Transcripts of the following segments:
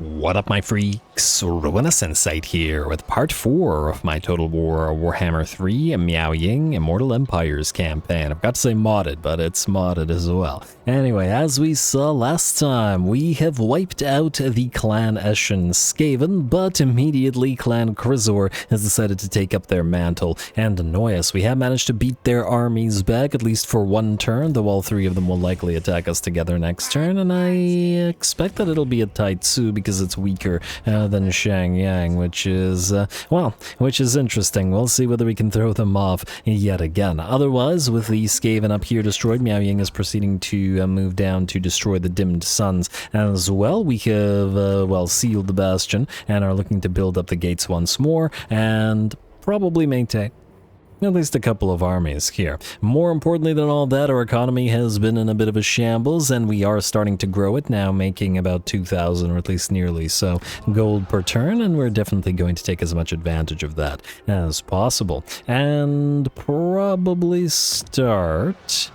What up, my freaks? RuinusInsight here with part 4 of my Total War Warhammer 3 Miao Ying Immortal Empires campaign. I've got to say modded, but it's modded as well. Anyway, as we saw last time, we have wiped out the Clan Eshin Skaven, but immediately Clan Krizor has decided to take up their mantle and annoy us. We have managed to beat their armies back, at least for one turn, though all three of them will likely attack us together next turn, and I expect that it'll be a Taitsu because it's weaker than Shangyang, which is, which is interesting. We'll see whether we can throw them off yet again. Otherwise, with the Skaven up here destroyed, Miao Ying is proceeding to move down to destroy the Dimmed Suns as well. We have, sealed the Bastion and are looking to build up the gates once more and probably maintain at least a couple of armies here. More importantly than all that, our economy has been in a bit of a shambles, and we are starting to grow it now, making about 2,000, or at least nearly so, gold per turn, and we're definitely going to take as much advantage of that as possible. And probably start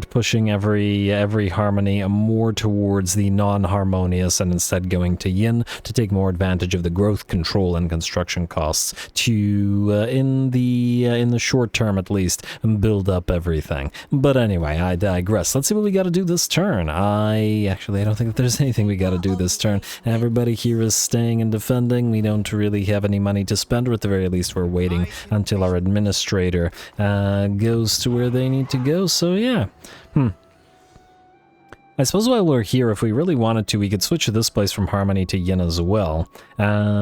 pushing every harmony more towards the non-harmonious and instead going to yin to take more advantage of the growth control and construction costs to in the short term at least build up everything. But anyway, I digress. Let's see what we got to do this turn. I don't think that there's anything we got to do this turn. Everybody here is staying and defending. We don't really have any money to spend, or at the very least we're waiting until our administrator goes to where they need to go. So yeah, I suppose while we're here, if we really wanted to, we could switch this place from Harmony to Yin as well,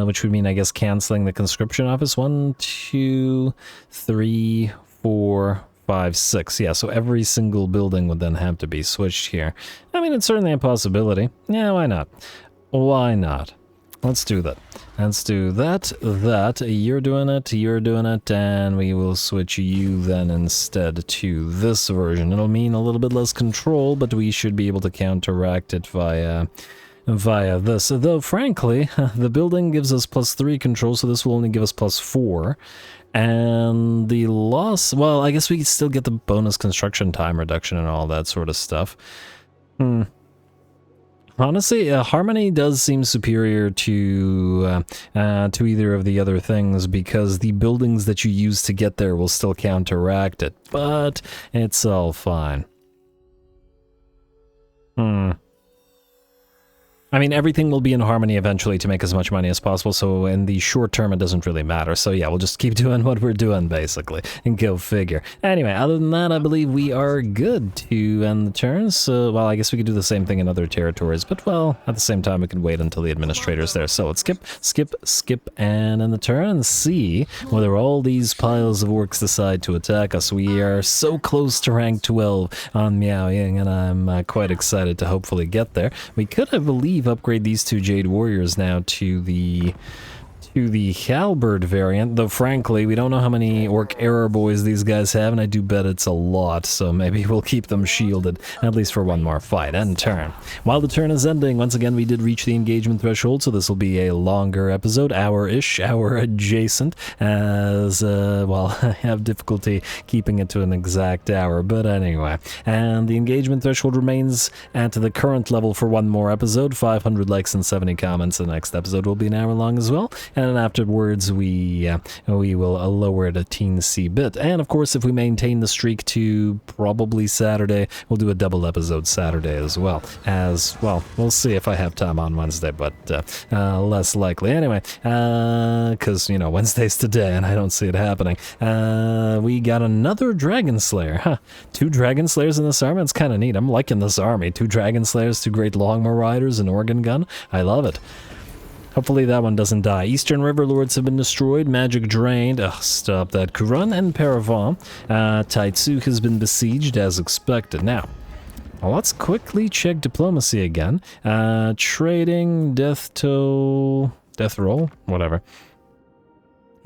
which would mean, I guess, canceling the conscription office. 1, 2, 3, 4, 5, 6. Yeah, so every single building would then have to be switched here. I mean, it's certainly a possibility. Yeah, why not? Why not? Let's do that. Let's do that, you're doing it, and we will switch you then instead to this version. It'll mean a little bit less control, but we should be able to counteract it via this. Though, frankly, the building gives us +3 control, so this will only give us +4. And the loss, well, I guess we still get the bonus construction time reduction and all that sort of stuff. Honestly, Harmony does seem superior to either of the other things, because the buildings that you use to get there will still counteract it, but it's all fine. I mean, everything will be in Harmony eventually to make as much money as possible, so in the short term it doesn't really matter. So yeah, we'll just keep doing what we're doing, basically, and go figure. Anyway, other than that, I believe we are good to end the turn. So, well, I guess we could do the same thing in other territories, but, well, at the same time, we can wait until the administrator's there. So let's skip, and end the turn and see whether all these piles of orcs decide to attack us. We are so close to rank 12 on Miao Ying, and I'm quite excited to hopefully get there. We could, I believe, upgrade these 2 Jade Warriors now to the Halberd variant, though frankly we don't know how many Orc Error Boys these guys have, and I do bet it's a lot, so maybe we'll keep them shielded at least for one more fight. End turn. While the turn is ending, once again we did reach the engagement threshold, so this will be a longer episode, hour-ish, hour adjacent, as well, I have difficulty keeping it to an exact hour, but anyway. And the engagement threshold remains at the current level for one more episode, 500 likes and 70 comments. The next episode will be an hour long as well, and afterwards we will lower it a teensy bit. And of course, if we maintain the streak to probably Saturday, we'll do a double episode Saturday as well. We'll see if I have time on Wednesday, but less likely. Anyway, because, you know, Wednesday's today and I don't see it happening. We got another Dragon Slayer. 2 Dragon Slayers in this army. It's kind of neat. I'm liking this army. 2 Dragon Slayers, 2 Great Longbow Riders, an Organ Gun. I love it. Hopefully that one doesn't die. Eastern River Lords have been destroyed, magic drained. Stop that. Kuran and Paravan. Taitsu has been besieged as expected. Now, let's quickly check diplomacy again. Trading, death roll, whatever.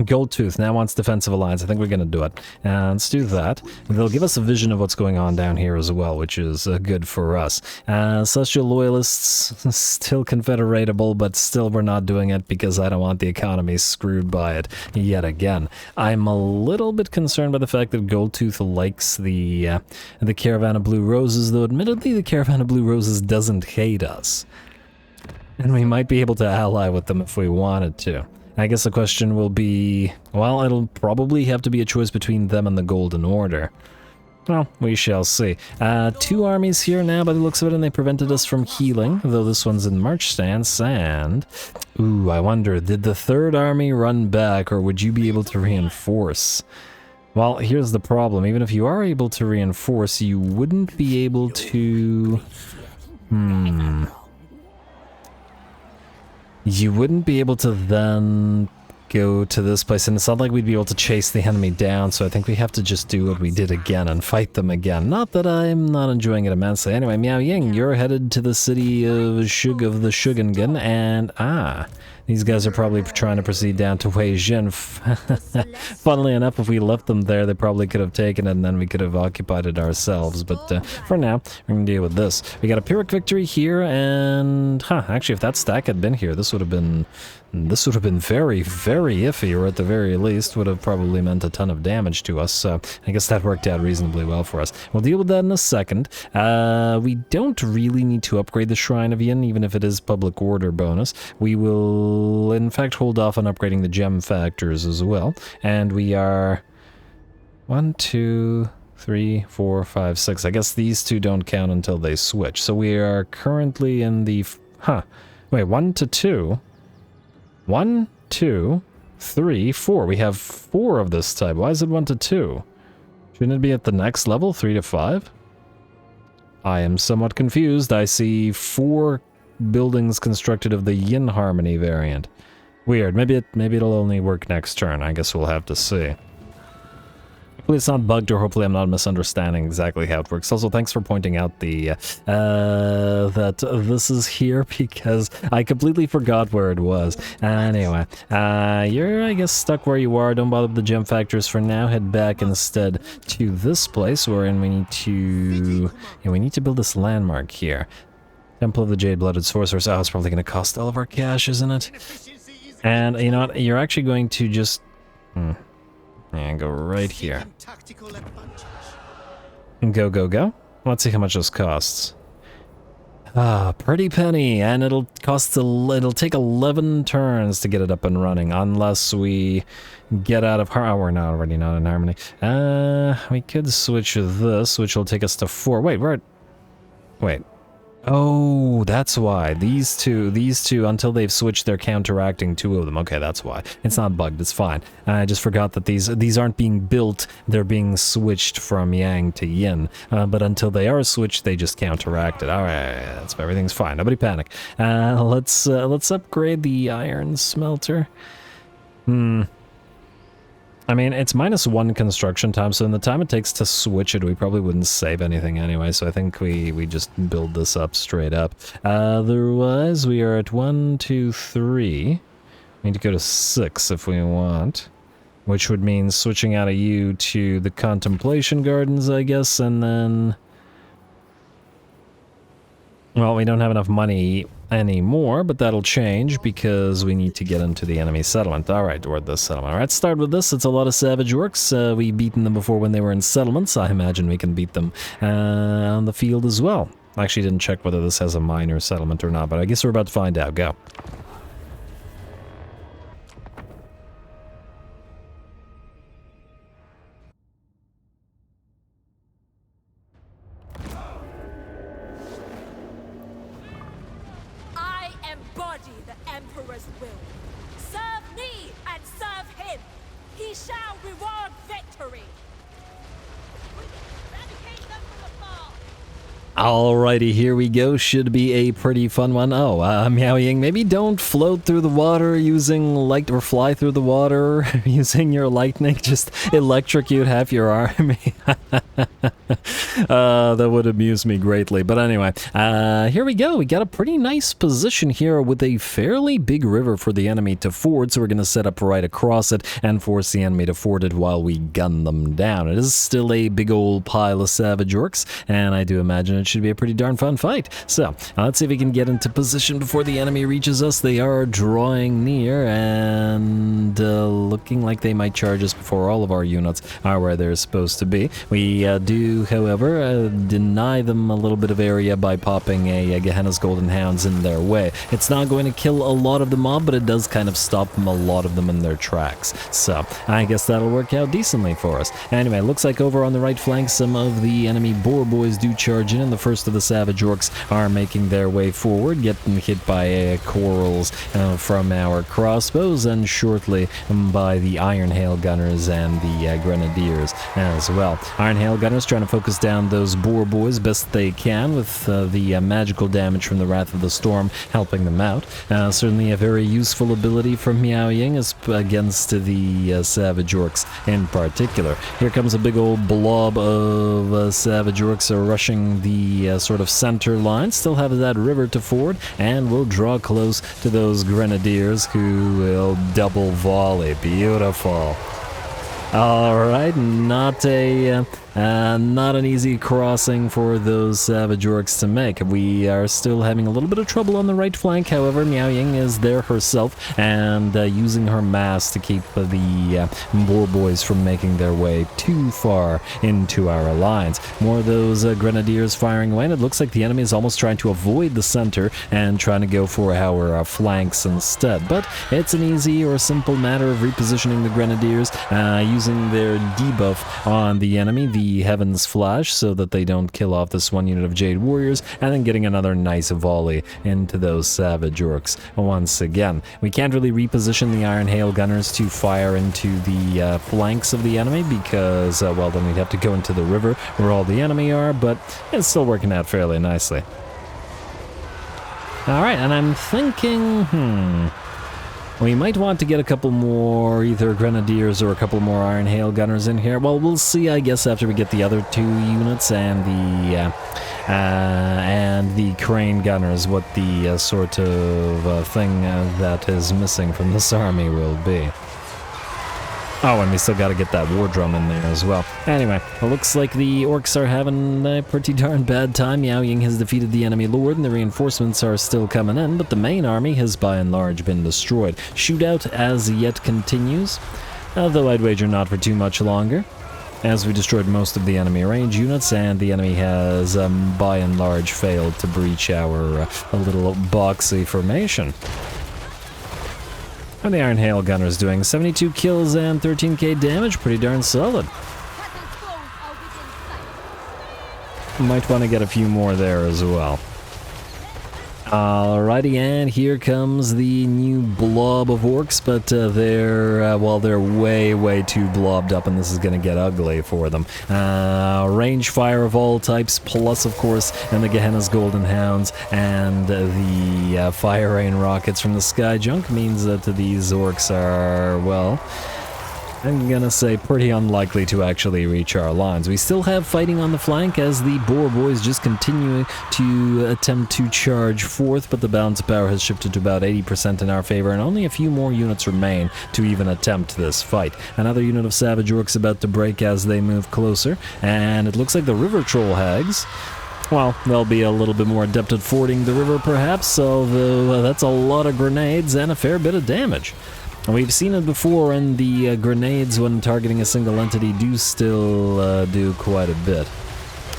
Goldtooth now wants defensive alliance. I think we're going to do it. Let's do that. They'll give us a vision of what's going on down here as well, which is good for us. Celestial Loyalists, still confederatable, but still we're not doing it because I don't want the economy screwed by it yet again. I'm a little bit concerned by the fact that Goldtooth likes the Caravan of Blue Roses, though admittedly the Caravan of Blue Roses doesn't hate us. And we might be able to ally with them if we wanted to. I guess the question will be, well, it'll probably have to be a choice between them and the Golden Order. Well, we shall see. 2 armies here now by the looks of it, and they prevented us from healing, though this one's in march stance, and... Ooh, I wonder, did the 3rd army run back, or would you be able to reinforce? Well, here's the problem. Even if you are able to reinforce, you wouldn't be able to... You wouldn't be able to then go to this place, and it's not like we'd be able to chase the enemy down, so I think we have to just do what we did again and fight them again. Not that I'm not enjoying it immensely. Anyway, Miao Ying, you're headed to the city of the Shugengen, and these guys are probably trying to proceed down to Weijin. Funnily enough, if we left them there, they probably could have taken it, and then we could have occupied it ourselves. But for now, we're going to deal with this. We got a Pyrrhic victory here, and actually, if that stack had been here, this would have been very, very iffy, or at the very least, would have probably meant a ton of damage to us. So I guess that worked out reasonably well for us. We'll deal with that in a second. We don't really need to upgrade the Shrine of Yin, even if it is public order bonus. We will, in fact, hold off on upgrading the gem factors as well. And we are 1, 2, 3, 4, 5, 6. I guess these 2 don't count until they switch. So we are currently in the... Wait, 1 to 2. 1, 2, 3, 4. We have 4 of this type. Why is it 1 to 2? Shouldn't it be at the next level, 3 to 5? I am somewhat confused. I see 4 buildings constructed of the Yin Harmony variant. Weird. Maybe it'll only work next turn. I guess we'll have to see. Hopefully it's not bugged, or hopefully I'm not misunderstanding exactly how it works. Also, thanks for pointing out the that this is here, because I completely forgot where it was. Anyway, you're, I guess, stuck where you are. Don't bother with the gem factors for now. Head back instead to this place, wherein we need to build this landmark here. Temple of the Jade-Blooded Sorceress. Oh, it's probably going to cost all of our cash, isn't it? And you know what? You're actually going to just... And go right here. Go, go, go. Let's see how much this costs. Pretty penny, and it'll take 11 turns to get it up and running, unless we get out of we're not already not in harmony. We could switch this, which will take us to 4. Wait. Oh, that's why. These two, until they've switched, they're counteracting 2 of them. Okay, that's why. It's not bugged, it's fine. I just forgot that these aren't being built, they're being switched from Yang to Yin. But until they are switched, they just counteract it. Alright, everything's fine. Nobody panic. Let's upgrade the iron smelter. I mean, it's -1 construction time, so in the time it takes to switch it, we probably wouldn't save anything anyway, so I think we just build this up straight up. Otherwise, we are at 1, 2, 3. We need to go to 6 if we want, which would mean switching out of you to the Contemplation Gardens, I guess, and then... Well, we don't have enough money anymore, but that'll change because we need to get into the enemy settlement. Alright, toward this settlement. Alright, start with this. It's a lot of savage orcs. We've beaten them before when they were in settlements. I imagine we can beat them on the field as well. I actually didn't check whether this has a minor settlement or not, but I guess we're about to find out. Go. Alrighty, here we go. Should be a pretty fun one. Oh, Miao Ying, maybe don't float through the water using light, or fly through the water using your lightning. Just electrocute half your army. That would amuse me greatly. But anyway, here we go. We got a pretty nice position here with a fairly big river for the enemy to ford. So we're going to set up right across it and force the enemy to ford it while we gun them down. It is still a big old pile of savage orcs, and I do imagine it it should be a pretty darn fun fight. So, let's see if we can get into position before the enemy reaches us. They are drawing near and looking like they might charge us before all of our units are where they're supposed to be. We do, however, deny them a little bit of area by popping a Gehenna's Golden Hounds in their way. It's not going to kill a lot of the mob, but it does kind of stop a lot of them in their tracks. So, I guess that'll work out decently for us. Anyway, looks like over on the right flank, some of the enemy boar boys do charge in, and the first of the Savage Orcs are making their way forward, getting hit by corals from our crossbows, and shortly by the Iron Hail Gunners and the Grenadiers as well. Iron Hail Gunners trying to focus down those boar boys best they can with the magical damage from the Wrath of the Storm helping them out. Certainly a very useful ability from Miao Ying against the Savage Orcs in particular. Here comes a big old blob of Savage Orcs rushing the sort of center line, still have that river to ford, and we'll draw close to those Grenadiers who will double volley. Beautiful. Alright, not an easy crossing for those Savage Orcs to make. We are still having a little bit of trouble on the right flank, however, Miao Ying is there herself and using her mass to keep the boar boys from making their way too far into our lines. More of those Grenadiers firing away, and it looks like the enemy is almost trying to avoid the center and trying to go for our flanks instead. But it's an easy or simple matter of repositioning the Grenadiers, using their debuff on the enemy, the Heaven's Flash, so that they don't kill off this one unit of Jade Warriors, and then getting another nice volley into those Savage Orcs once again. We can't really reposition the Iron Hail Gunners to fire into the flanks of the enemy because, well, then we'd have to go into the river where all the enemy are, but it's still working out fairly nicely. Alright, and I'm thinking, we might want to get a couple more either Grenadiers or a couple more Iron Hail Gunners in here. Well, we'll see, I guess, after we get the other two units and the Crane Gunners, what the sort of thing that is missing from this army will be. Oh, and we still got to get that war drum in there as well. Anyway, it looks like the orcs are having a pretty darn bad time. Miao Ying has defeated the enemy lord, and the reinforcements are still coming in, but the main army has by and large been destroyed. Shootout as yet continues, though I'd wager not for too much longer, as we destroyed most of the enemy range units, and the enemy has by and large failed to breach our little boxy formation. And the Iron Hail Gunners doing 72 kills and 13k damage, pretty darn solid. Might want to get a few more there as well. Alrighty, and here comes the new blob of orcs, but they're way too blobbed up, and this is going to get ugly for them. Range fire of all types, plus, of course, and the Gehenna's Golden Hounds, and the fire rain rockets from the Sky Junk means that these orcs are, well, I'm gonna say pretty unlikely to actually reach our lines. We still have fighting on the flank as the boar boys just continue to attempt to charge forth, but the balance of power has shifted to about 80% in our favor, and only a few more units remain to even attempt this fight. Another unit of Savage Orcs about to break as they move closer, and it looks like the River Troll Hags, well, they'll be a little bit more adept at fording the river perhaps, although that's a lot of grenades and a fair bit of damage. We've seen it before, and the grenades, when targeting a single entity, do still do quite a bit.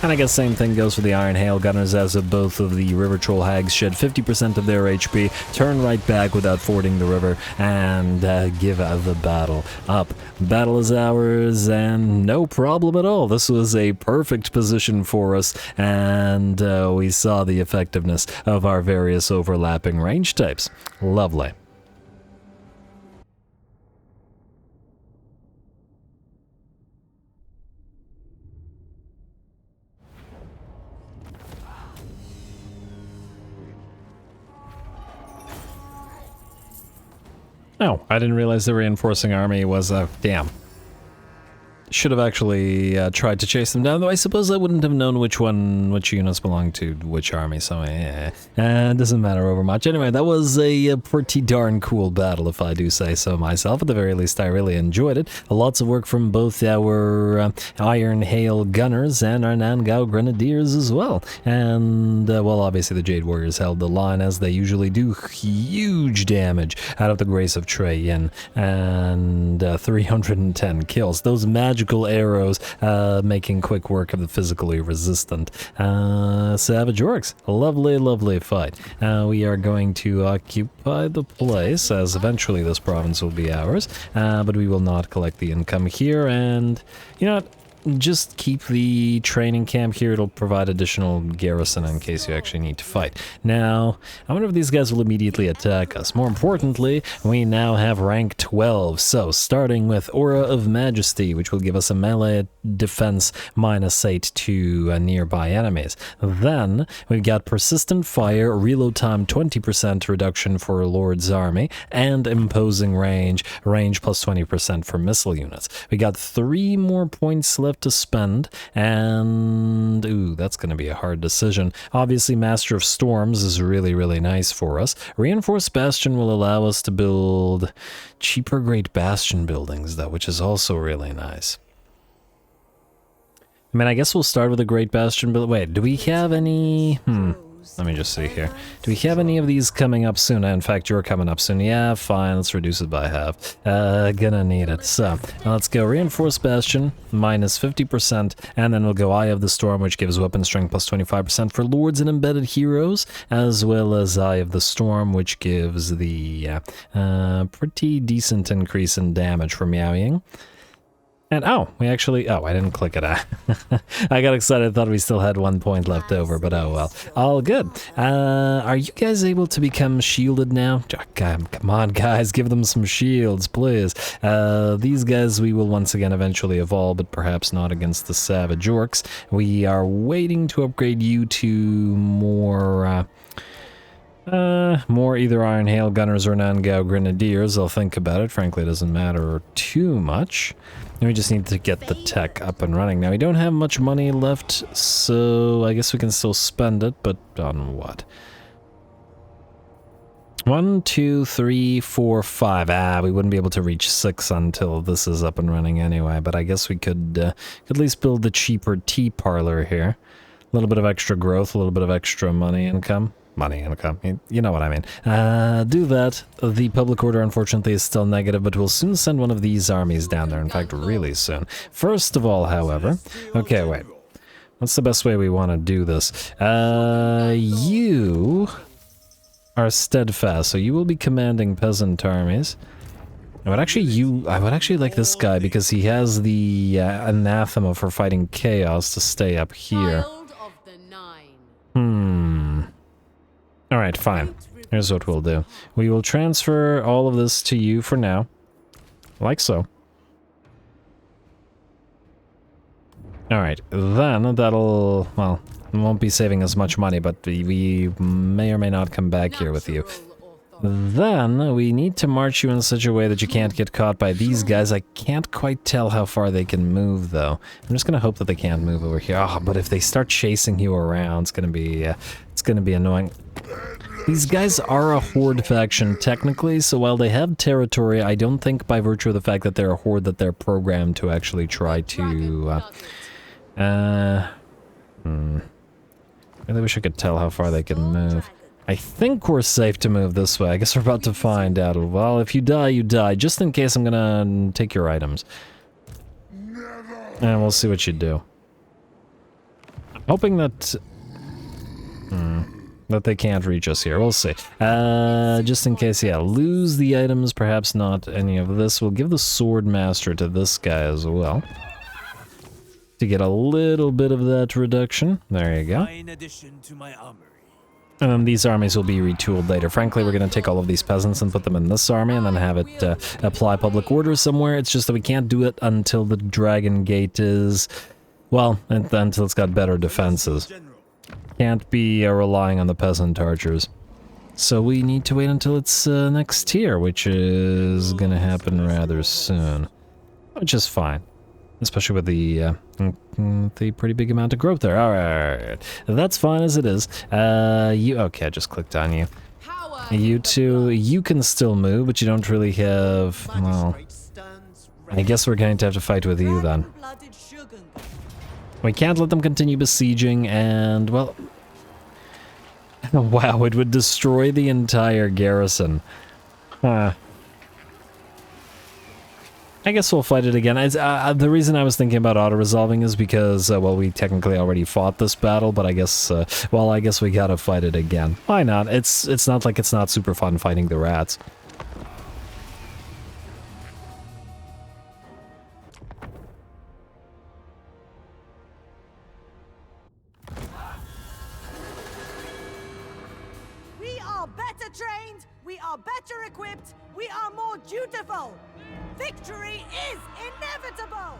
And I guess same thing goes for the Iron Hail Gunners, as of both of the River Troll Hags shed 50% of their HP, turn right back without fording the river, and give the battle up. Battle is ours, and no problem at all. This was a perfect position for us, and we saw the effectiveness of our various overlapping range types. Lovely. Oh, I didn't realize the reinforcing army was a... damn. should have actually tried to chase them down, though I suppose I wouldn't have known which units belonged to which army, so it doesn't matter over much. Anyway, that was a pretty darn cool battle, if I do say so myself. At the very least, I really enjoyed it. Lots of work from both our Iron Hail Gunners and our Nan Gau Grenadiers as well. And, well, obviously the Jade Warriors held the line, as they usually do. Huge damage out of the Grace of Trey Yin, and 310 kills. Those magical arrows making quick work of the physically resistant Savage Orcs. Lovely, lovely fight. We are going to occupy the place, as eventually this province will be ours, but we will not collect the income here, and you know what? Just keep the training camp here. It'll provide additional garrison in case you actually need to fight. Now, I wonder if these guys will immediately attack us. More importantly, we now have rank 12. So, starting with Aura of Majesty, which will give us a melee defense -8 to nearby enemies. Then, we've got Persistent Fire, reload time 20% reduction for Lord's Army, and Imposing Range plus 20% for missile units. We got 3 more points left to spend, and ooh, that's going to be a hard decision. Obviously, Master of Storms is really, really nice for us. Reinforced Bastion will allow us to build cheaper Great Bastion buildings, though, which is also really nice. I mean, I guess we'll start with a Great Bastion build. Wait, do we have any... Let me just see here. Do we have any of these coming up soon? In fact, you're coming up soon. Yeah, fine. Let's reduce it by half. Gonna need it. So, let's go Reinforced Bastion, -50%, and then we'll go Eye of the Storm, which gives weapon strength plus 25% for Lords and Embedded Heroes, as well as Eye of the Storm, which gives the pretty decent increase in damage for Miao Ying. And oh, we actually, I didn't click it. I got excited, thought we still had 1 point left over, but oh well. All good. Are you guys able to become shielded now? Come on, guys, give them some shields, please. These guys we will once again eventually evolve, but perhaps not against the Savage Orcs. We are waiting to upgrade you to more either Iron Hail Gunners or Nan Gau Grenadiers. I'll think about it. Frankly, it doesn't matter too much. We just need to get the tech up and running. Now, we don't have much money left, so I guess we can still spend it, but on what? 1, 2, 3, 4, 5. We wouldn't be able to reach 6 until this is up and running anyway, but I guess we could at least build the cheaper tea parlor here. A little bit of extra growth, a little bit of extra money income. You know what I mean. Do that. The public order, unfortunately, is still negative, but we'll soon send one of these armies down there. In fact, really soon. First of all, however... Okay, wait. What's the best way we want to do this? You are steadfast, so you will be commanding peasant armies. I would actually like this guy, because he has the anathema for fighting chaos to stay up here. Alright, fine. Here's what we'll do. We will transfer all of this to you for now. Like so. Alright, then that'll... well, it won't be saving us much money, but we may or may not come back here with you. Then we need to march you in such a way that you can't get caught by these guys. I can't quite tell how far they can move, though. I'm just gonna hope that they can't move over here. Oh, but if they start chasing you around, it's gonna be annoying. These guys are a horde faction, technically, so while they have territory, I don't think by virtue of the fact that they're a horde that they're programmed to actually try to... Really wish I could tell how far they can move. I think we're safe to move this way. I guess we're about to find out. Well, if you die, you die. Just in case, I'm gonna take your items. And we'll see what you do. I'm hoping that... that they can't reach us here. We'll see. Just in case, yeah, lose the items, perhaps not any of this. We'll give the Sword Master to this guy as well, to get a little bit of that reduction. There you go. And these armies will be retooled later. Frankly, we're going to take all of these peasants and put them in this army and then have it apply public order somewhere. It's just that we can't do it until the Dragon Gate is... well, until it's got better defenses. Can't be relying on the peasant archers. So we need to wait until it's next tier, which is gonna happen rather soon. Which is fine. Especially with the pretty big amount of growth there. Alright, that's fine as it is. Okay, I just clicked on you. You two, you can still move, but you don't really have, well, I guess we're going to have to fight with you then. We can't let them continue besieging, and, well, wow, it would destroy the entire garrison. I guess we'll fight it again. The reason I was thinking about auto-resolving is because, well, we technically already fought this battle, but I guess, well, I guess we gotta fight it again. Why not? It's not like it's not super fun fighting the rats. We are better trained, we are better equipped, we are more dutiful. Victory is inevitable!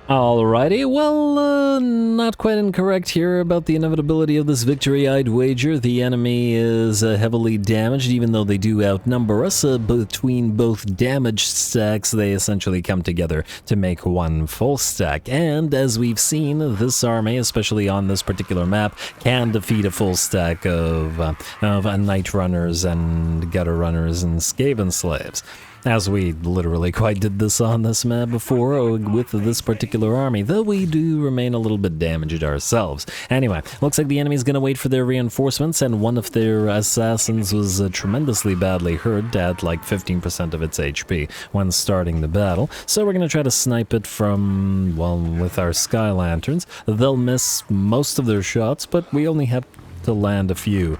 Alrighty, well, not quite incorrect here about the inevitability of this victory, I'd wager. The enemy is heavily damaged, even though they do outnumber us. Between both damage stacks, they essentially come together to make one full stack. And as we've seen, this army, especially on this particular map, can defeat a full stack of Knight Runners and Gutter Runners and Skaven Slaves. As we literally quite did this on this map before with this particular army, though we do remain a little bit damaged ourselves. Anyway, looks like the enemy's gonna wait for their reinforcements, and one of their assassins was tremendously badly hurt at like 15% of its HP when starting the battle. So we're gonna try to snipe it from, well, with our Sky Lanterns. They'll miss most of their shots, but we only have to land a few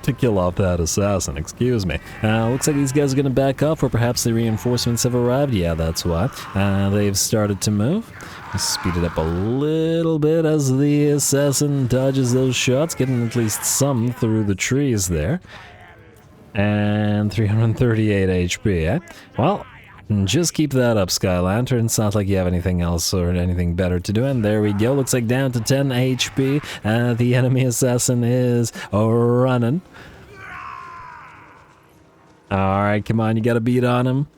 to kill off that assassin, excuse me. Looks like these guys are gonna back off, or perhaps the reinforcements have arrived. Yeah, that's why. They've started to move. Speed it up a little bit as the assassin dodges those shots, getting at least some through the trees there. And 338 HP, eh? Well, just keep that up, Sky Lantern. It's not like you have anything else or anything better to do. And there we go. Looks like down to 10 HP. The enemy assassin is running. Alright, come on. You gotta beat on him.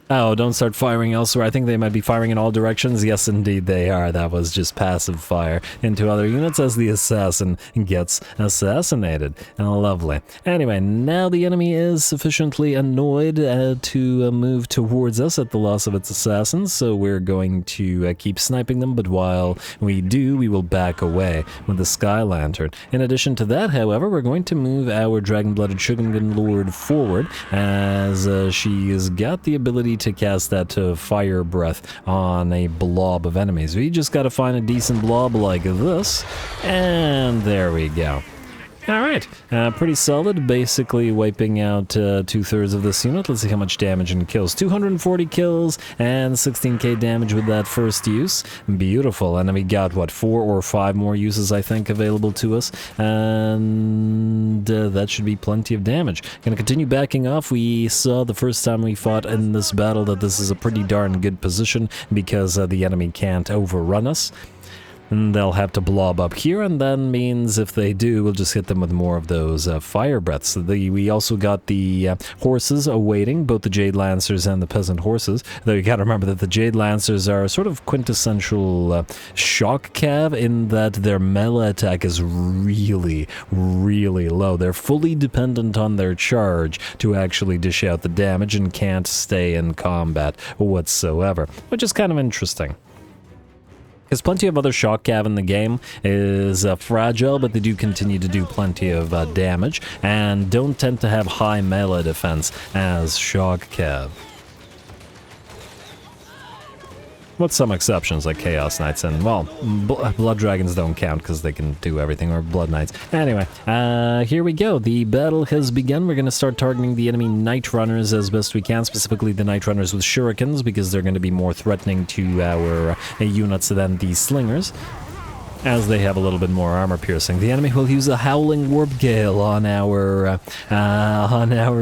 Oh, don't start firing elsewhere. I think they might be firing in all directions. Yes, indeed they are. That was just passive fire into other units as the assassin gets assassinated. Lovely. Anyway, now the enemy is sufficiently annoyed to move towards us at the loss of its assassins, so we're going to keep sniping them, but while we do, we will back away with the Sky Lantern. In addition to that, however, we're going to move our Dragon-Blooded Shogun Lord forward, as she has got the ability to cast that fire breath on a blob of enemies. We just gotta find a decent blob like this, and there we go. Alright, pretty solid, basically wiping out 2/3 of this unit. Let's see how much damage and kills. 240 kills and 16k damage with that first use. Beautiful, and then we got, what, 4 or 5 more uses, I think, available to us, and that should be plenty of damage. Gonna continue backing off. We saw the first time we fought in this battle that this is a pretty darn good position because the enemy can't overrun us. And they'll have to blob up here, and that means if they do, we'll just hit them with more of those fire breaths. We also got the horses awaiting, both the Jade Lancers and the Peasant Horses. Though you gotta remember that the Jade Lancers are sort of quintessential shock cav in that their melee attack is really, really low. They're fully dependent on their charge to actually dish out the damage and can't stay in combat whatsoever, which is kind of interesting. Because plenty of other shock cav in the game is fragile, but they do continue to do plenty of damage, and don't tend to have high melee defense as shock cav. With some exceptions like Chaos Knights and, well, Blood Dragons don't count because they can do everything, or Blood Knights. Anyway, here we go. The battle has begun. We're going to start targeting the enemy Knight Runners as best we can, specifically the Knight Runners with Shurikens, because they're going to be more threatening to our units than the Slingers, as they have a little bit more armor piercing. The enemy will use a Howling Warp Gale on our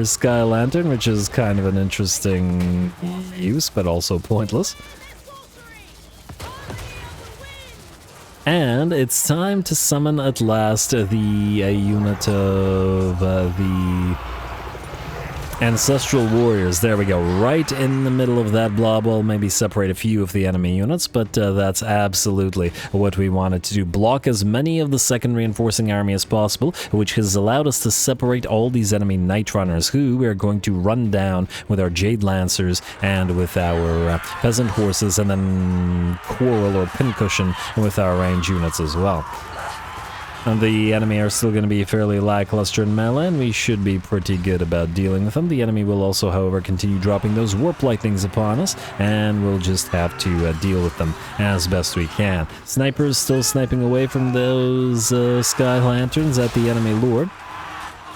Sky Lantern, which is kind of an interesting use, but also pointless. And it's time to summon at last the unit of the Ancestral Warriors, there we go, right in the middle of that blob. Well, maybe separate a few of the enemy units, but that's absolutely what we wanted to do. Block as many of the second reinforcing army as possible, which has allowed us to separate all these enemy Night Runners, who we are going to run down with our Jade Lancers and with our Peasant Horses, and then Quarrel or Pincushion with our range units as well. And the enemy are still going to be fairly lackluster in melee, and we should be pretty good about dealing with them. The enemy will also, however, continue dropping those Warp Lightnings upon us, and we'll just have to deal with them as best we can. Snipers still sniping away from those Sky Lanterns at the enemy Lord.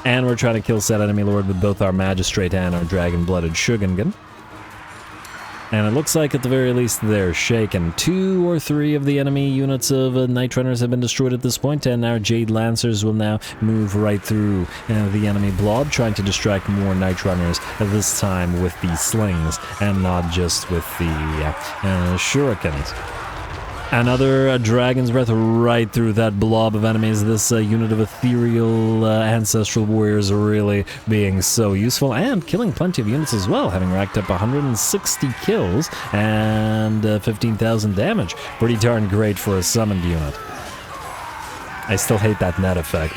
And we're trying to kill said enemy Lord with both our Magistrate and our Dragon-Blooded Shogungan. And it looks like at the very least they're shaken. 2 or 3 of the enemy units of Night Runners have been destroyed at this point, and our Jade Lancers will now move right through the enemy blob, trying to distract more Night Runners, this time with the slings and not just with the shurikens. Another Dragon's Breath right through that blob of enemies. This unit of ethereal ancestral warriors really being so useful, and killing plenty of units as well, having racked up 160 kills and 15,000 damage. Pretty darn great for a summoned unit. I still hate that net effect.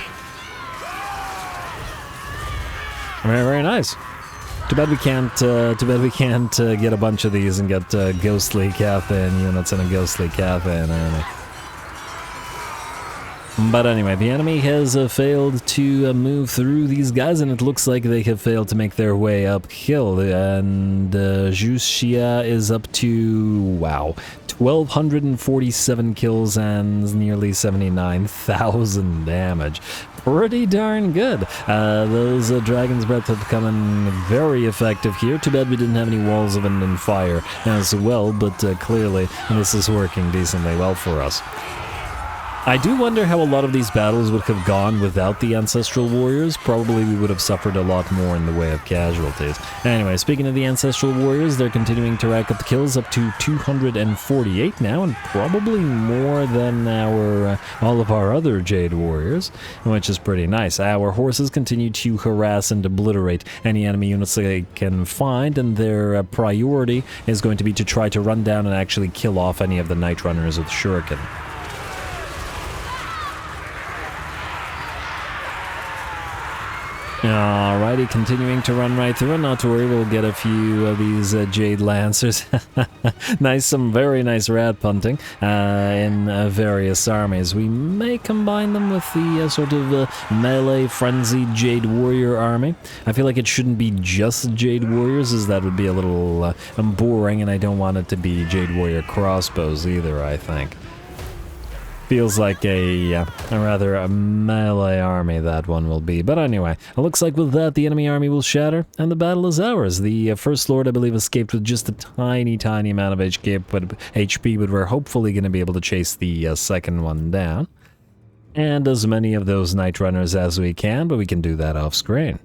Very, very nice. Too bad we can't get a bunch of these and get ghostly Cathayan units and a ghostly Cathayan army. But anyway, the enemy has failed to move through these guys, and it looks like they have failed to make their way uphill. And Juxia is up to, wow, 1,247 kills and nearly 79,000 damage. Pretty darn good. Those Dragon's Breath have come in very effective here. Too bad we didn't have any walls of wind and fire as well, but clearly this is working decently well for us. I do wonder how a lot of these battles would have gone without the Ancestral Warriors. Probably we would have suffered a lot more in the way of casualties. Anyway, speaking of the Ancestral Warriors, they're continuing to rack up the kills, up to 248 now, and probably more than all of our other Jade Warriors, which is pretty nice. Our horses continue to harass and obliterate any enemy units they can find, and their priority is going to be to try to run down and actually kill off any of the Night Runners with Shuriken. Alrighty, continuing to run right through, and not to worry, we'll get a few of these Jade Lancers. Nice, some very nice rat punting in various armies. We may combine them with the sort of melee frenzied Jade Warrior army. I feel like it shouldn't be just Jade Warriors, as that would be a little boring, and I don't want it to be Jade Warrior crossbows either, I think. Feels like a rather melee army that one will be. But anyway, it looks like with that the enemy army will shatter, and the battle is ours. The First Lord, I believe, escaped with just a tiny amount of HP, but we're hopefully going to be able to chase the second one down. And as many of those Night Runners as we can, but we can do that off screen.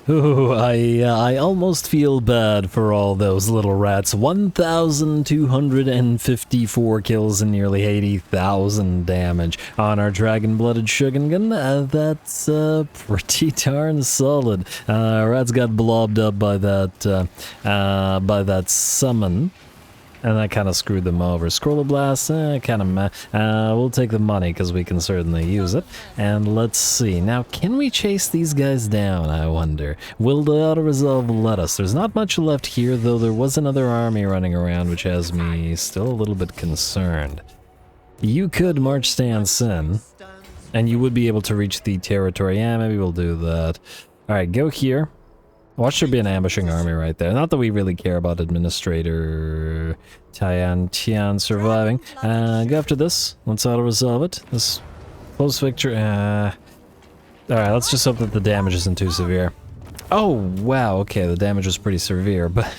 Ooh, I almost feel bad for all those little rats. 1,254 kills and nearly 80,000 damage on our Dragon-Blooded Shogungan. That's pretty darn solid. Rats got blobbed up by that summon. And that kind of screwed them over. Scroller Blast, kind of meh. We'll take the money because we can certainly use it. And let's see. Now, can we chase these guys down, I wonder? Will the auto-resolve let us? There's not much left here, though there was another army running around, which has me still a little bit concerned. You could march stance in, and you would be able to reach the territory. Yeah, maybe we'll do that. Alright, go here. Watch there be an ambushing army right there. Not that we really care about Administrator Tian surviving. Go after this. Let's auto-resolve it. This close victory. Alright, let's just hope that the damage isn't too severe. Oh, wow, okay, the damage was pretty severe, but...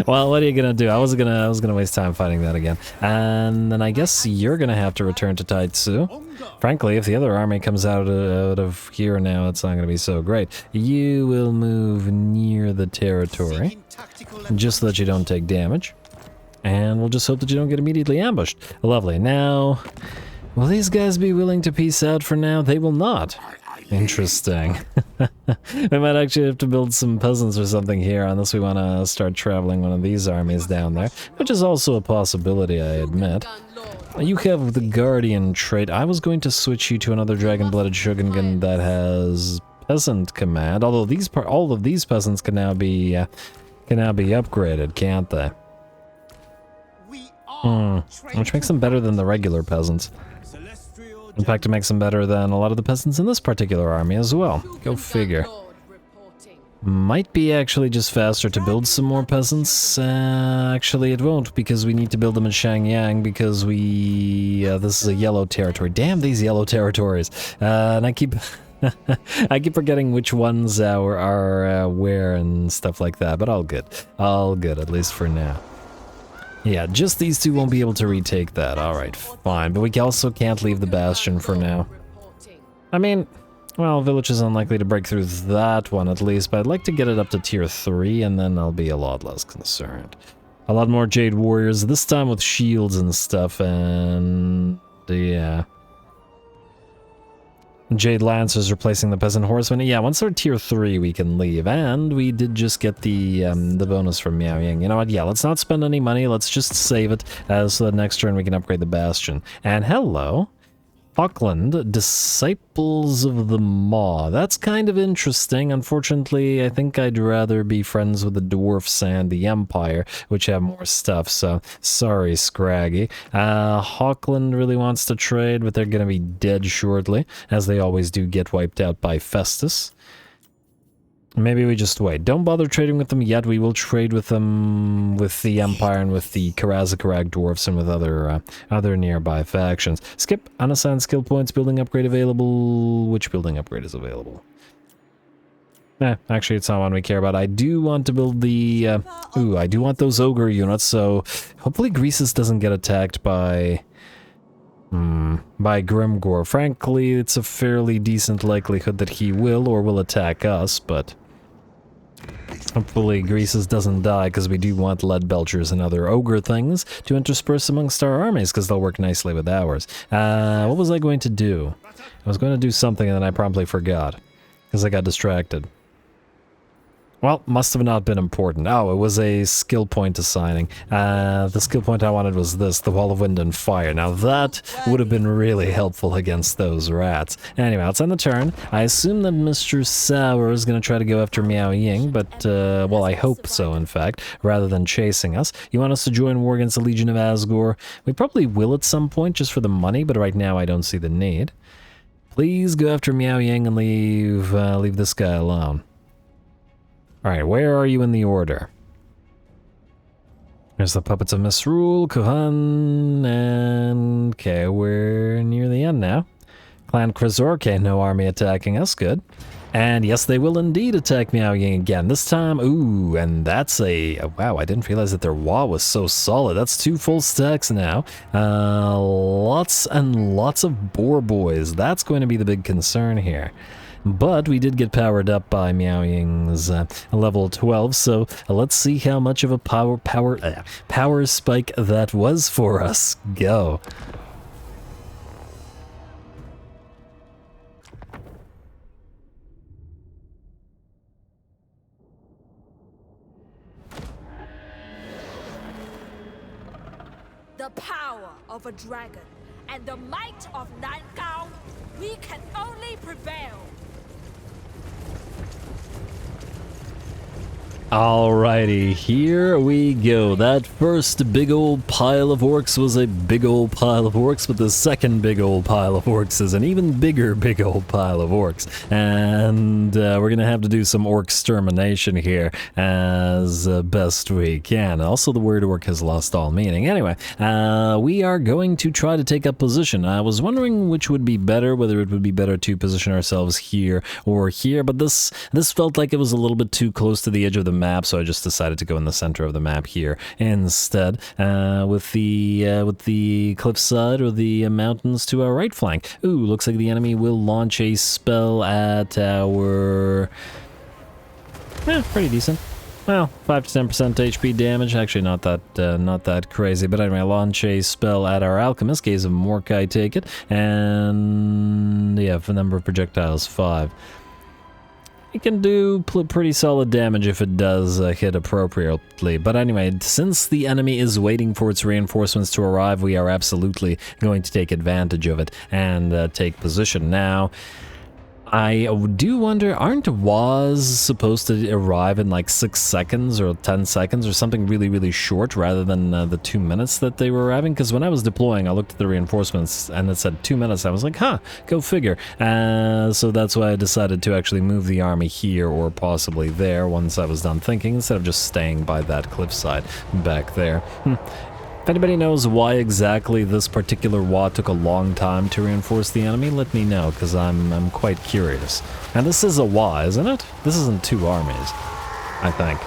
well, what are you gonna do? I was gonna waste time fighting that again. And then I guess you're gonna have to return to Taitsu. Frankly, if the other army comes out of here now, it's not gonna be so great. You will move near the territory, just so that you don't take damage. And we'll just hope that you don't get immediately ambushed. Lovely. Now, will these guys be willing to peace out for now? They will not. Interesting. We might actually have to build some peasants or something here unless we want to start traveling one of these armies down there, which is also a possibility, I admit. You have the Guardian trait. I was going to switch you to another Dragon-Blooded Shogun that has Peasant Command, although all of these peasants can now be upgraded, can't they? Which makes them better than the regular peasants. In fact, it makes them better than a lot of the peasants in this particular army as well. Go figure. Might be actually just faster to build some more peasants. Actually, it won't, because we need to build them in Shangyang, because this is a yellow territory. Damn these yellow territories. And I keep... I keep forgetting which ones are where and stuff like that, but all good. All good, at least for now. Yeah, just these two won't be able to retake that. Alright, fine. But we also can't leave the Bastion for now. I mean, well, Village is unlikely to break through that one at least, but I'd like to get it up to tier 3, and then I'll be a lot less concerned. A lot more Jade Warriors, this time with shields and stuff, and... yeah. Jade Lancers replacing the Peasant Horsemen. Yeah, once they're tier 3, we can leave. And we did just get the bonus from Miao Ying. You know what? Yeah, let's not spend any money. Let's just save it so that next turn we can upgrade the Bastion. And hello, Auckland, Disciples of the Maw. That's kind of interesting. Unfortunately, I think I'd rather be friends with the Dwarfs and the Empire, which have more stuff, so sorry, Scraggy. Auckland really wants to trade, but they're gonna be dead shortly, as they always do get wiped out by Festus. Maybe we just wait. Don't bother trading with them yet. We will trade with them, with the Empire and with the Karazakarag Dwarfs and with other nearby factions. Skip, unassigned skill points, building upgrade available. Which building upgrade is available? Actually, it's not one we care about. I do want to build the... I do want those Ogre units, so hopefully Greasus doesn't get attacked by Grimgor. Frankly, it's a fairly decent likelihood that he will attack us, but hopefully Greasus doesn't die, because we do want lead belchers and other ogre things to intersperse amongst our armies, because they'll work nicely with ours. What was I going to do? I was going to do something and then I promptly forgot, because I got distracted. Well, must have not been important. Oh, it was a skill point assigning. The skill point I wanted was this, the Wall of Wind and Fire. Now that would have been really helpful against those rats. Anyway, let's end the turn. I assume that Mr. Sour is going to try to go after Miao Ying, but, well, I hope so, in fact, rather than chasing us. You want us to join war against the Legion of Asgore? We probably will at some point, just for the money, but right now I don't see the need. Please go after Miao Ying and leave this guy alone. Alright, where are you in the order? There's the Puppets of Misrule, Kuhan, and... okay, we're near the end now. Clan Krazorke, no army attacking us, good. And yes, they will indeed attack Miao Ying again. This time, ooh, and that's a... wow, I didn't realize that their Wa was so solid. That's 2 full stacks now. Lots and lots of Boar Boys. That's going to be the big concern here. But we did get powered up by Miao Ying's level 12, so let's see how much of a power spike that was for us. Go. The power of a dragon and the might of Nan Gau, we can only prevail. Alrighty, here we go. That first big old pile of orcs was a big old pile of orcs, but the second big old pile of orcs is an even bigger big old pile of orcs. And we're gonna have to do some orc extermination here as best we can. Also, the word orc has lost all meaning. Anyway, we are going to try to take up position. I was wondering which would be better, whether it would be better to position ourselves here or here, but this felt like it was a little bit too close to the edge of the map, so I just decided to go in the center of the map here instead, with the cliffside or the mountains to our right flank. Ooh, looks like the enemy will launch a spell at our... pretty decent. Well, 5 to 10% HP damage. Actually, not that crazy. But anyway, launch a spell at our alchemist. Gaze of Mork, I take it, and yeah, for the number of projectiles, 5. It can do pretty solid damage if it does hit appropriately. But anyway, since the enemy is waiting for its reinforcements to arrive, we are absolutely going to take advantage of it and take position. Now, I do wonder, aren't was supposed to arrive in like 6 seconds or 10 seconds or something really, really short rather than the 2 minutes that they were arriving? Because when I was deploying, I looked at the reinforcements and it said 2 minutes. I was like, huh, go figure. So that's why I decided to actually move the army here or possibly there once I was done thinking, instead of just staying by that cliffside back there. If anybody knows why exactly this particular Wa took a long time to reinforce the enemy, let me know, because I'm quite curious. And this is a Wa, isn't it? This isn't 2 armies, I think.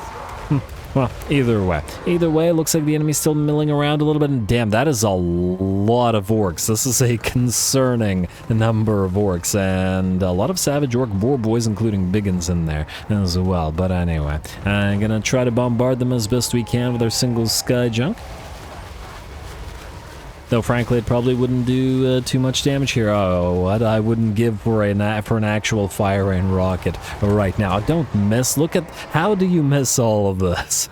Well, either way. Either way, it looks like the enemy's still milling around a little bit, and damn, that is a lot of orcs. This is a concerning number of orcs, and a lot of savage orc boar boys, including biggins in there as well. But anyway, I'm gonna try to bombard them as best we can with our single sky junk. Though, frankly, it probably wouldn't do too much damage here. Oh, what I wouldn't give for an actual fire rain rocket right now. Don't miss. Look at... How do you miss all of this?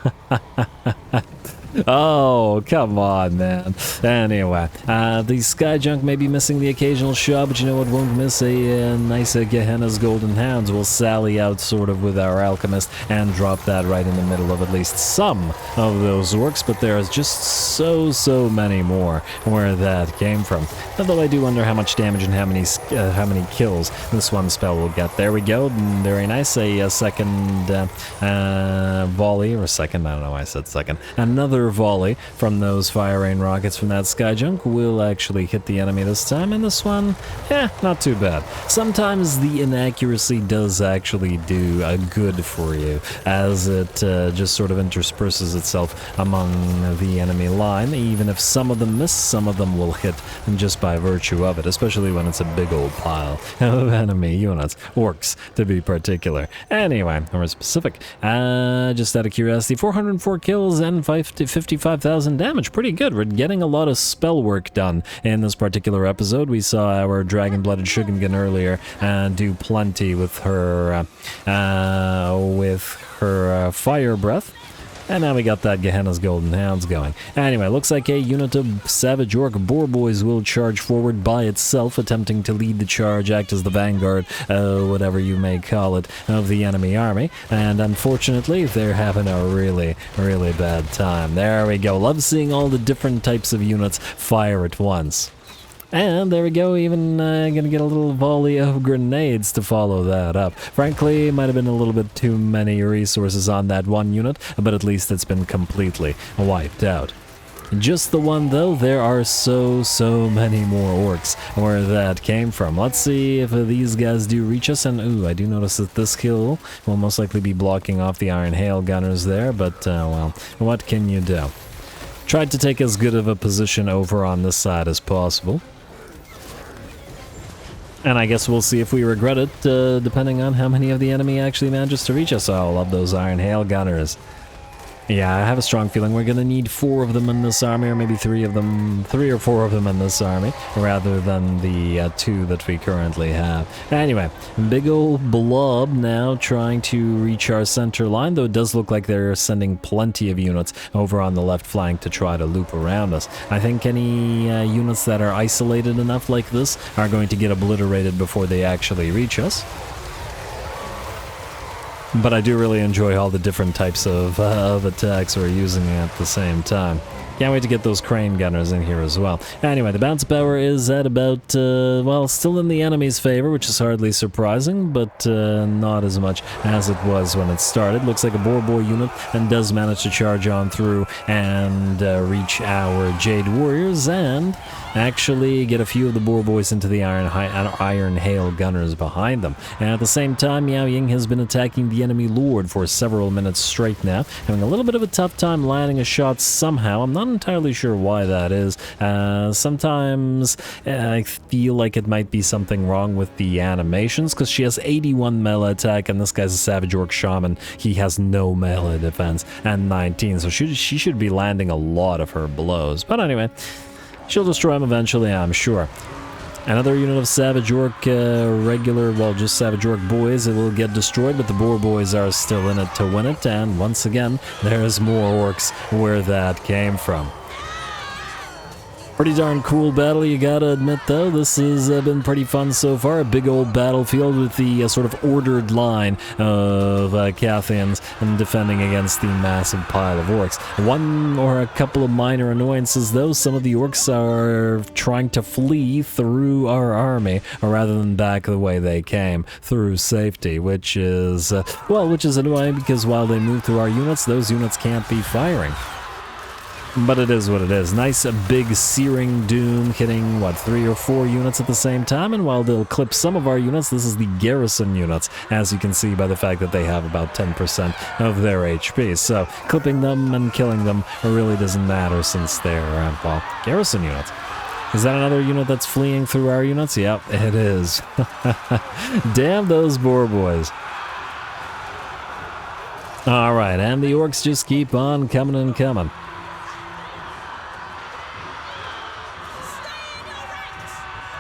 Oh, come on, man. Anyway, the sky junk may be missing the occasional shot, but you know what won't miss? A nice Gehenna's Golden Hounds. We'll sally out sort of with our alchemist and drop that right in the middle of at least some of those orcs, but there is just so many more where that came from. Although I do wonder how much damage and how many kills this one spell will get. There we go. Very nice. A second volley, or second, I don't know why I said second. Another volley from those fire rain rockets from that sky junk will actually hit the enemy this time, and this one, not too bad. Sometimes the inaccuracy does actually do a good for you, as it just sort of intersperses itself among the enemy line. Even if some of them miss, some of them will hit just by virtue of it, especially when it's a big old pile of enemy units, orcs to be particular. Anyway, more specific, just out of curiosity, 404 kills and 55,000 damage. Pretty good. We're getting a lot of spell work done in this particular episode. We saw our Dragon-Blooded Shugengan earlier do plenty with her fire breath. And now we got that Gehenna's Golden Hounds going. Anyway, looks like a unit of Savage Orc Boar Boys will charge forward by itself, attempting to lead the charge, act as the vanguard, whatever you may call it, of the enemy army. And unfortunately, they're having a really bad time. There we go. Love seeing all the different types of units fire at once. And there we go, even gonna get a little volley of grenades to follow that up. Frankly, it might have been a little bit too many resources on that one unit, but at least it's been completely wiped out. Just the one, though, there are so many more orcs where that came from. Let's see if these guys do reach us, and ooh, I do notice that this kill will most likely be blocking off the Iron Hail Gunners there, but, well, what can you do? Tried to take as good of a position over on this side as possible. And I guess we'll see if we regret it, depending on how many of the enemy actually manages to reach us. Oh, I love those Iron Hail Gunners. Yeah, I have a strong feeling we're gonna need 4 of them in this army, or maybe 3 or 4 of them in this army, rather than the 2 that we currently have. Anyway, big old blob now trying to reach our center line, though it does look like they're sending plenty of units over on the left flank to try to loop around us. I think any units that are isolated enough like this are going to get obliterated before they actually reach us. But I do really enjoy all the different types of attacks we're using at the same time. Can't wait to get those crane gunners in here as well. Anyway, the bounce power is at about, well, still in the enemy's favor, which is hardly surprising, but not as much as it was when it started. Looks like a boar boy unit and does manage to charge on through and reach our Jade Warriors and actually get a few of the boar boys into the Iron Hail gunners behind them. And at the same time, Miao Ying has been attacking the enemy Lord for several minutes straight now, having a little bit of a tough time landing a shot somehow. I'm not entirely sure why that is. Sometimes I feel like it might be something wrong with the animations, because she has 81 melee attack and this guy's a Savage Orc Shaman. He has no melee defense and 19, so she should be landing a lot of her blows. But anyway, she'll destroy him eventually, I'm sure. Another unit of Savage Orc, just Savage Orc boys, it will get destroyed, but the Boar boys are still in it to win it, and once again, there's more orcs where that came from. Pretty darn cool battle, you gotta admit, though. This has been pretty fun so far. A big old battlefield with the sort of ordered line of Cathayans and defending against the massive pile of orcs. One or a couple of minor annoyances, though. Some of the orcs are trying to flee through our army rather than back the way they came, through safety, which is, which is annoying because while they move through our units, those units can't be firing. But it is what it is. Nice big searing doom hitting, 3 or 4 units at the same time, and while they'll clip some of our units, this is the garrison units, as you can see by the fact that they have about 10% of their HP. So clipping them and killing them really doesn't matter since they're, garrison units. Is that another unit that's fleeing through our units? Yep, it is. Damn those boar boys. Alright, and the orcs just keep on coming and coming.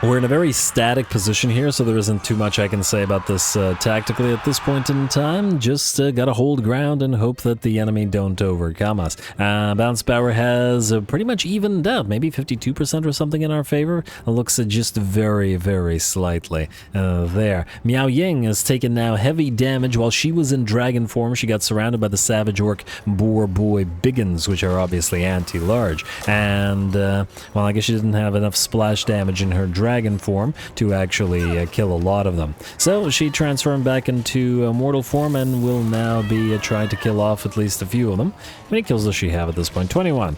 We're in a very static position here, so there isn't too much I can say about this tactically at this point in time. Just gotta hold ground and hope that the enemy don't overcome us. Bounce power has pretty much evened out, maybe 52% or something in our favor. It looks just very, very slightly there. Miao Ying has taken now heavy damage. While she was in dragon form, she got surrounded by the Savage Orc Boar Boy Biggins, which are obviously anti-large. And, I guess she didn't have enough splash damage in her dragon form to actually kill a lot of them. So she transformed back into mortal form and will now be trying to kill off at least a few of them. How many kills does she have at this point? 21.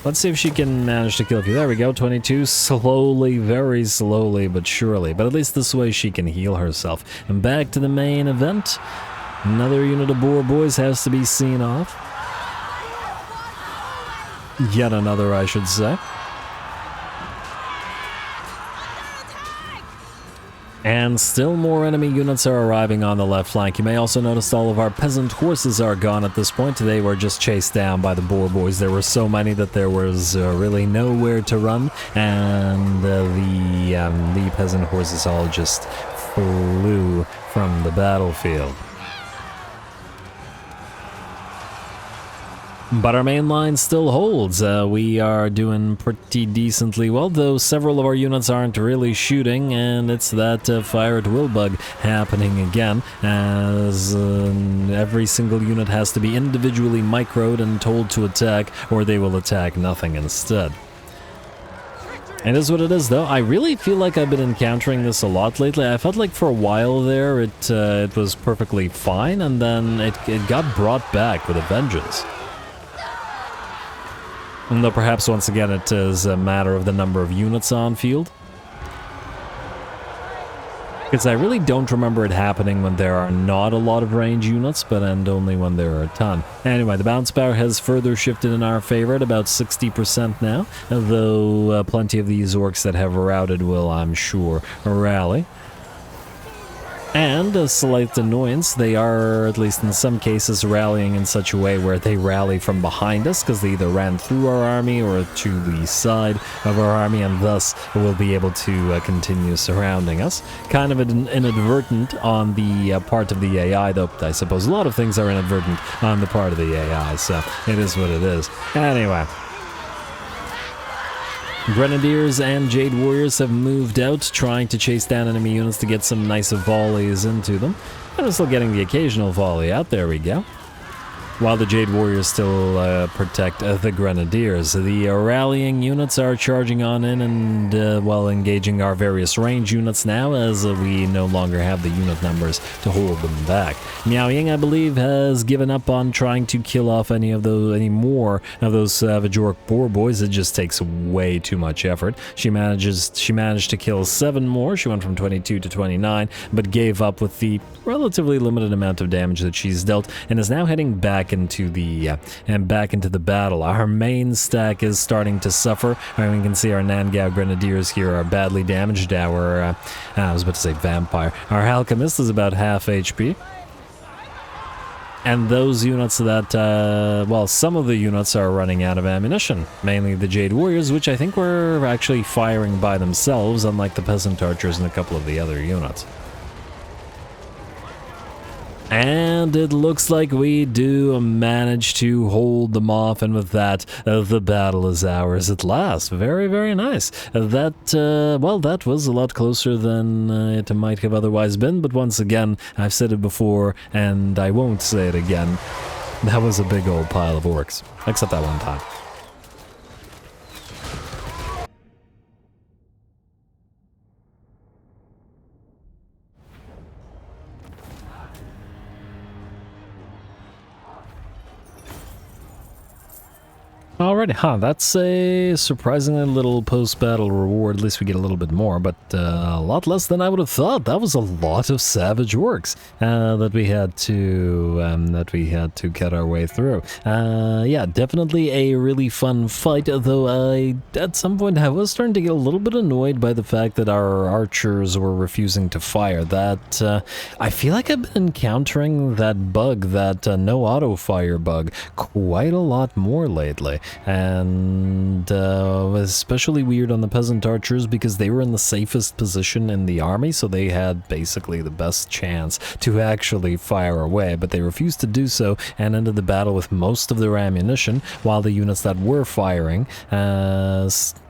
Let's see if she can manage to kill a few. There we go, 22. Slowly, very slowly, but surely. But at least this way she can heal herself. And back to the main event. Another unit of boar boys has to be seen off. Yet another, I should say. And still more enemy units are arriving on the left flank. You may also notice all of our peasant horses are gone at this point. They were just chased down by the boar boys. There were so many that there was really nowhere to run, and the peasant horses all just flew from the battlefield. But our main line still holds. We are doing pretty decently well, though several of our units aren't really shooting, and it's that fire at will bug happening again, as every single unit has to be individually microed and told to attack, or they will attack nothing instead. It is what it is, though. I really feel like I've been encountering this a lot lately. I felt like for a while there it was perfectly fine, and then it got brought back with a vengeance. Though perhaps once again it is a matter of the number of units on field. Because I really don't remember it happening when there are not a lot of range units, and only when there are a ton. Anyway, the bounce power has further shifted in our favor at about 60% now, though plenty of these orcs that have routed will, I'm sure, rally. And a slight annoyance, they are, at least in some cases, rallying in such a way where they rally from behind us, because they either ran through our army or to the side of our army, and thus will be able to continue surrounding us. Kind of inadvertent on the part of the AI, though I suppose a lot of things are inadvertent on the part of the AI, so it is what it is. Anyway. Grenadiers and Jade Warriors have moved out, trying to chase down enemy units to get some nice volleys into them. And we're still getting the occasional volley out. There we go. While the Jade Warriors still protect the Grenadiers. The rallying units are charging on in and, well, engaging our various range units now, as we no longer have the unit numbers to hold them back. Miao Ying, I believe, has given up on trying to kill off any more of those Savage Orc Boar Boys. It just takes way too much effort. She managed to kill 7 more. She went from 22 to 29, but gave up with the relatively limited amount of damage that she's dealt, and is now heading back into the battle. Our main stack is starting to suffer. We can see our Nan Gau Grenadiers here are badly damaged. Our I was about to say vampire. Our Alchemist is about half HP. And those units that, well, some of the units are running out of ammunition. Mainly the Jade Warriors, which I think were actually firing by themselves, unlike the Peasant Archers and a couple of the other units. And it looks like we do manage to hold them off, and with that, the battle is ours at last. Very, very nice. Well, that was a lot closer than it might have otherwise been, but once again, I've said it before, and I won't say it again. That was a big old pile of orcs, except that one time. Alrighty, that's a surprisingly little post-battle reward. At least we get a little bit more, but a lot less than I would have thought. That was a lot of savage orcs that we had to cut our way through. Yeah, definitely a really fun fight. Though at some point I was starting to get a little bit annoyed by the fact that our archers were refusing to fire. That I feel like I've been encountering that bug, that no auto fire bug, quite a lot more lately. And was especially weird on the Peasant Archers because they were in the safest position in the army, so they had basically the best chance to actually fire away, but they refused to do so and ended the battle with most of their ammunition, while the units that were firing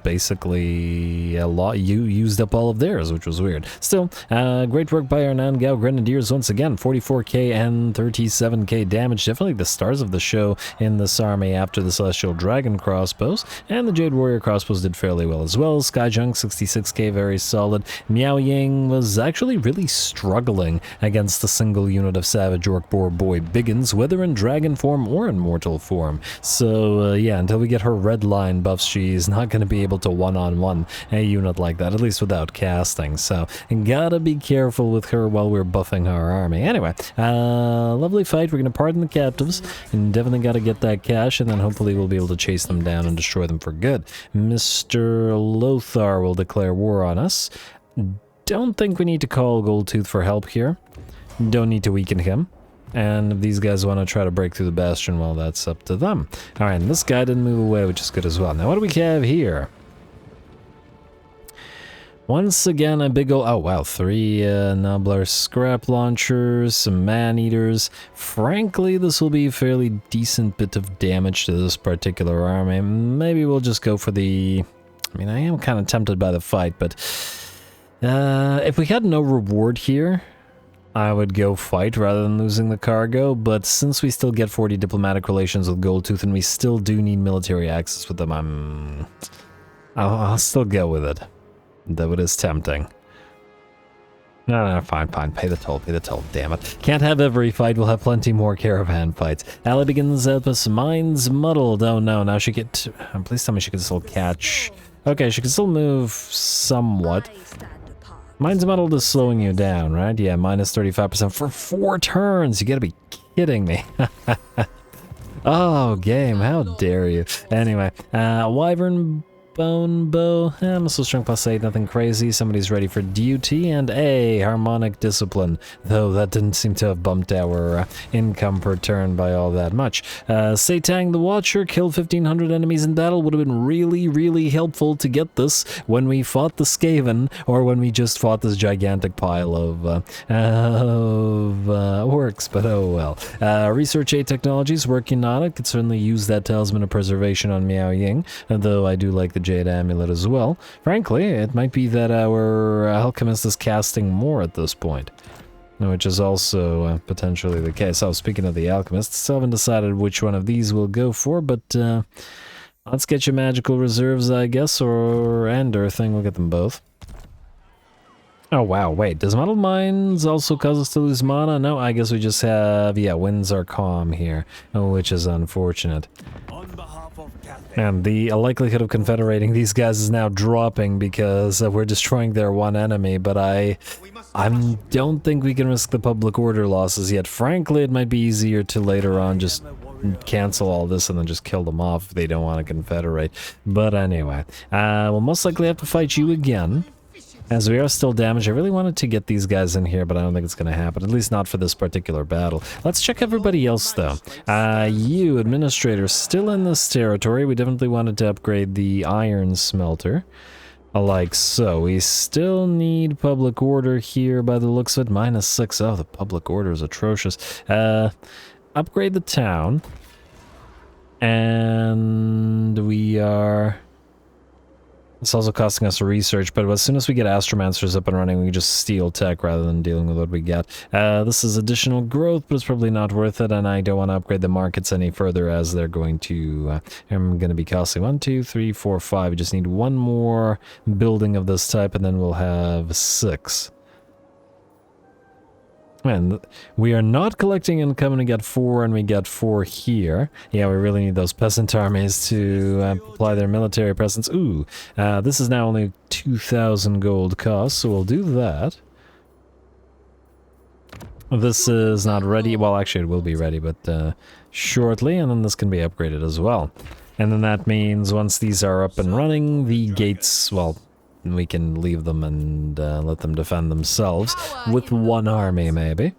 basically used up all of theirs, which was weird. Still, great work by our Nan Gau Grenadiers once again. 44k and 37k damage. Definitely the stars of the show in this army after the Celestial Dragon crossbows, and the Jade Warrior crossbows did fairly well as well. Skyjunk 66k, very solid. Miao Ying was actually really struggling against a single unit of Savage Orc Boar Boy Biggins, whether in dragon form or in mortal form. So yeah, until we get her red line buffs, she's not going to be able to one-on-one a unit like that, at least without casting. So gotta be careful with her while we're buffing our army. Anyway, lovely fight. We're gonna pardon the captives, and definitely gotta get that cash, and then hopefully we'll be able to chase them down and destroy them for good. Mr. Lothar will declare war on us. Don't think we need to call Goldtooth for help here. Don't need to weaken him. And if these guys want to try to break through the bastion, well, that's up to them. Alright, and this guy didn't move away, which is good as well. Now, what do we have here? Once again, a big old... Oh, wow. 3 Noblar scrap launchers, some man-eaters. Frankly, this will be a fairly decent bit of damage to this particular army. Maybe we'll just go for the... I mean, I am kind of tempted by the fight, but... if we had no reward here, I would go fight rather than losing the cargo, but since we still get 40 diplomatic relations with Goldtooth and we still do need military access with them, I'll still go with it. Though it is tempting. No, fine, pay the toll, damn it. Can't have every fight, we'll have plenty more caravan fights. Ally begins us, mine's muddled. Oh no, now she get... please tell me she can still catch... Okay, she can still move somewhat. Mine's muddled is slowing you down, right? Yeah, minus 35% for 4 turns. You gotta be kidding me. Oh, game, how dare you. Anyway, Wyvern Bone Bow, missile strength +8, nothing crazy. Somebody's ready for duty, and a harmonic discipline, though that didn't seem to have bumped our income per turn by all that much. Satang the Watcher killed 1,500 enemies in battle. Would have been really, really helpful to get this when we fought the Skaven, or when we just fought this gigantic pile of orcs. works, but oh well. Research 8 Technologies, working on it. Could certainly use that Talisman of Preservation on Miao Ying, though I do like the Jade Amulet as well. Frankly, it might be that our Alchemist is casting more at this point, which is also potentially the case. Oh, speaking of the Alchemist, still haven't decided which one of these we'll go for, but let's get your magical reserves, I guess, and earthing. We'll get them both. Oh wow, wait, does Muddled Mines also cause us to lose mana? No, I guess we just have, yeah, winds are calm here, which is unfortunate. And the likelihood of confederating these guys is now dropping because we're destroying their one enemy, but I don't think we can risk the public order losses yet. Frankly, it might be easier to later on just cancel all this and then just kill them off if they don't want to confederate. But anyway, we'll most likely have to fight you again, as we are still damaged. I really wanted to get these guys in here, but I don't think it's going to happen, at least not for this particular battle. Let's check everybody else, though. You, Administrator, still in this territory. We definitely wanted to upgrade the iron smelter, like so. We still need public order here by the looks of it. -6. Oh, the public order is atrocious. Upgrade the town. And we are... It's also costing us research, but as soon as we get Astromancers up and running, we can just steal tech rather than dealing with what we get. This is additional growth, but it's probably not worth it, and I don't want to upgrade the markets any further as they're going to... I'm going to be costing 1, 2, 3, 4, 5. We just need one more building of this type, and then we'll have 6. Man, we are not collecting income and we get 4 and we get 4 here. Yeah, we really need those peasant armies to apply their military presence. Ooh, this is now only 2,000 gold cost, so we'll do that. This is not ready. Well, actually it will be ready, but shortly, and then this can be upgraded as well. And then that means once these are up and running, the gates, well... we can leave them and let them defend themselves with one army, maybe.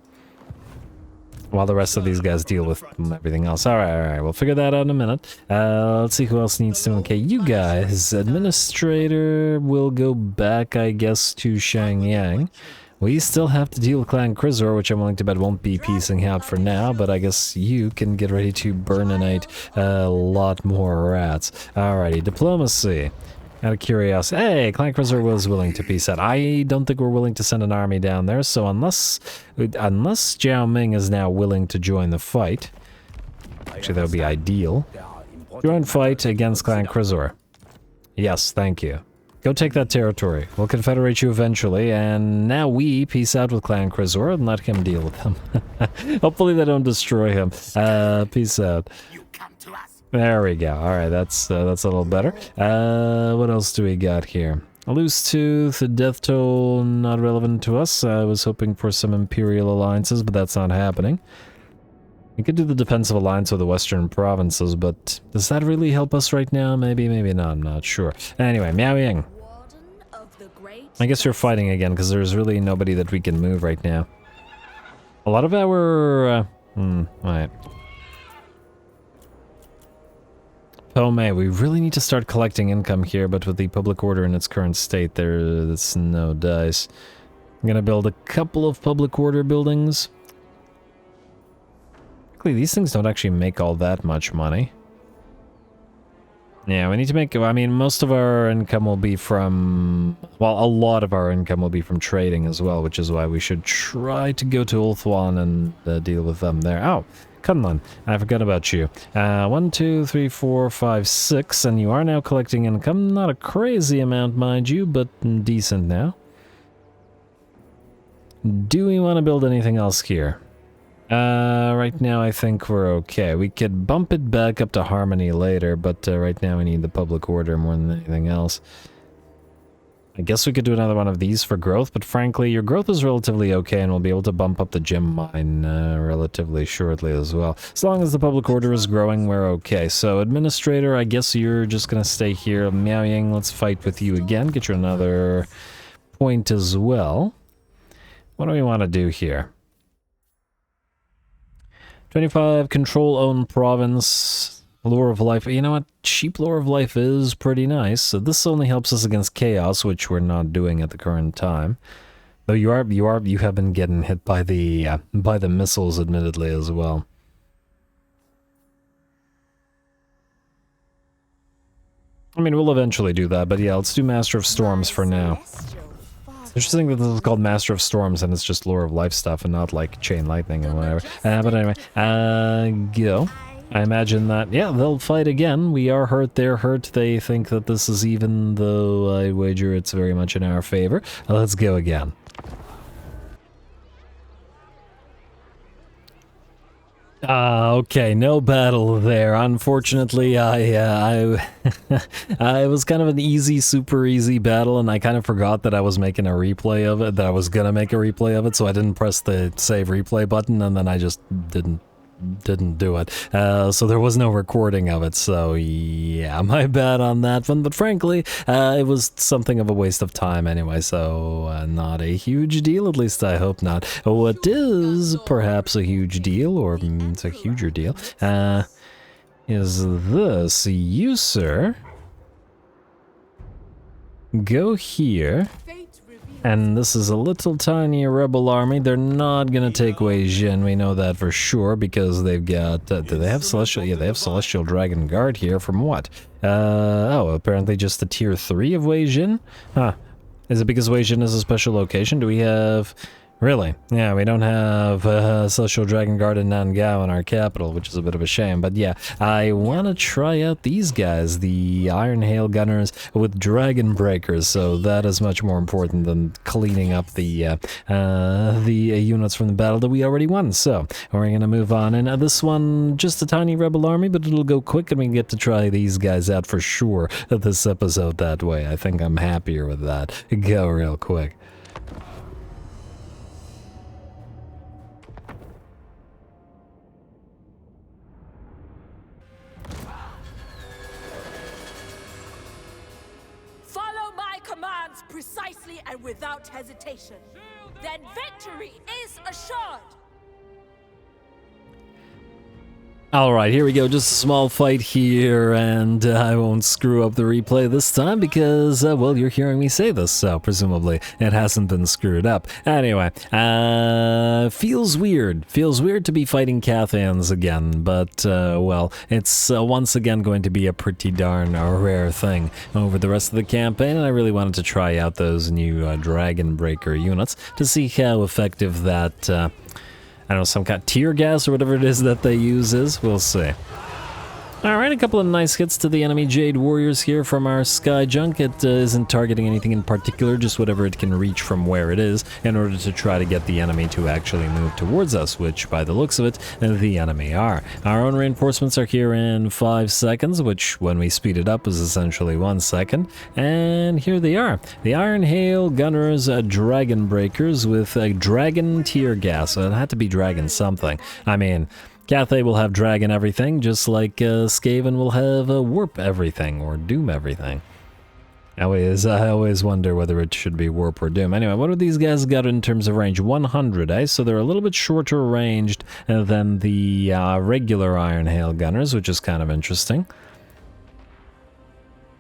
While the rest of these guys deal with everything else. Alright, we'll figure that out in a minute. Let's see who else needs to... Okay, you guys. Administrator will go back, I guess, to Shangyang. We still have to deal with Clan Krizor, which I'm willing to bet won't be piecing out for now, but I guess you can get ready to burninate a lot more rats. Alrighty, diplomacy. Out of curiosity, hey, Clan Krizor was willing to peace out. I don't think we're willing to send an army down there, so unless Jiao Ming is now willing to join the fight, actually that would be ideal. Join fight against Clan Krizor. Yes, thank you. Go take that territory. We'll confederate you eventually, and now we peace out with Clan Krizor and let him deal with them. Hopefully they don't destroy him. Peace out. There we go. Alright, that's a little better. What else do we got here? A loose tooth, a death toll, not relevant to us. I was hoping for some Imperial alliances, but that's not happening. We could do the defensive alliance with the western provinces, but does that really help us right now? Maybe, maybe not. I'm not sure. Anyway, Miao Ying. I guess you're fighting again, because there's really nobody that we can move right now. A lot of our... alright. Pome, we really need to start collecting income here, but with the public order in its current state, there's no dice. I'm gonna build a couple of public order buildings. Actually, these things don't actually make all that much money. Yeah, we need to make... I mean, most of our income will be from... Well, a lot of our income will be from trading as well, which is why we should try to go to Ulthuan and deal with them there. Oh! Kunlun, I forgot about you. 1, 2, 3, 4, 5, 6, and you are now collecting income. Not a crazy amount, mind you, but decent now. Do we want to build anything else here? Right now I think we're okay. We could bump it back up to Harmony later, but right now we need the public order more than anything else. I guess we could do another one of these for growth, but frankly, your growth is relatively okay, and we'll be able to bump up the gem mine relatively shortly as well. As long as the public order is growing, we're okay. So, Administrator, I guess you're just gonna stay here. Miao Ying, let's fight with you again. Get you another point as well. What do we want to do here? 25, control own province. Lore of Life. You know what? Cheap Lore of Life is pretty nice. So this only helps us against Chaos, which we're not doing at the current time. Though you have been getting hit by the missiles, admittedly, as well. I mean, we'll eventually do that, but yeah, let's do Master of Storms for now. Interesting that this is called Master of Storms and it's just Lore of Life stuff and not like Chain Lightning and whatever. But anyway, go. I imagine that, yeah, they'll fight again. We are hurt, they're hurt. They think that this is even, though I wager it's very much in our favor. Let's go again. Okay, no battle there. Unfortunately, I was kind of an easy, super easy battle, and I kind of forgot that I was making a replay of it, that I was gonna make a replay of it, so I didn't press the save replay button, and then I just didn't do it. So there was no recording of it, so yeah, my bad on that one, but frankly, it was something of a waste of time anyway, so not a huge deal, at least I hope not. What is perhaps a huge deal, or it's a huger deal, is this. You, sir, go here. And this is a little tiny rebel army. They're not gonna take Wei Jin, we know that for sure, because they've got... do they have Celestial? Yeah, they have Celestial Dragon Guard here. From what? Oh, apparently just the tier 3 of Wei Jin? Huh. Is it because Wei Jin is a special location? Do we have... Really? Yeah, we don't have Celestial Dragon Guard in Nan Gau in our capital, which is a bit of a shame. But yeah, I want to try out these guys, the Iron Hail Gunners with Dragon Breakers, so that is much more important than cleaning up the units from the battle that we already won. So, we're going to move on. And this one, just a tiny rebel army, but it'll go quick and we get to try these guys out for sure this episode that way. I think I'm happier with that. Go real quick. Precisely and without hesitation. Then victory is assured. Alright, here we go, just a small fight here, and I won't screw up the replay this time because, well, you're hearing me say this, so presumably it hasn't been screwed up. Anyway, feels weird. Feels weird to be fighting Cathayans again, but, well, it's once again going to be a pretty darn rare thing over the rest of the campaign, and I really wanted to try out those new Dragon Breaker units to see how effective that... I don't know, some kind of tear gas or whatever it is that they use is. We'll see. Alright, a couple of nice hits to the enemy Jade Warriors here from our Sky Junk. It isn't targeting anything in particular, just whatever it can reach from where it is in order to try to get the enemy to actually move towards us, which by the looks of it, the enemy are. Our own reinforcements are here in 5 seconds, which when we speed it up is essentially 1 second. And here they are. The Iron Hail Gunners Dragon Breakers with a Dragon Tear Gas. So it had to be Dragon something. I mean... Cathay will have Dragon everything, just like Skaven will have Warp everything, or Doom everything. I always wonder whether it should be Warp or Doom. Anyway, what do these guys got in terms of range? 100, eh? So they're a little bit shorter ranged than the regular Iron Hail Gunners, which is kind of interesting.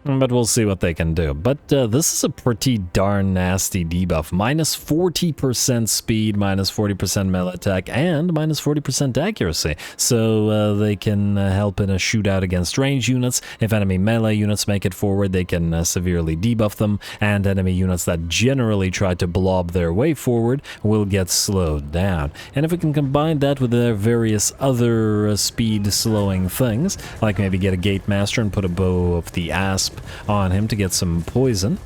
But we'll see what they can do. But this is a pretty darn nasty debuff. Minus 40% speed, minus 40% melee attack, and minus 40% accuracy. So they can help in a shootout against range units. If enemy melee units make it forward, they can severely debuff them. And enemy units that generally try to blob their way forward will get slowed down. And if we can combine that with their various other speed slowing things, like maybe get a Gate Master and put a Bow of the Asp on him to get some poison,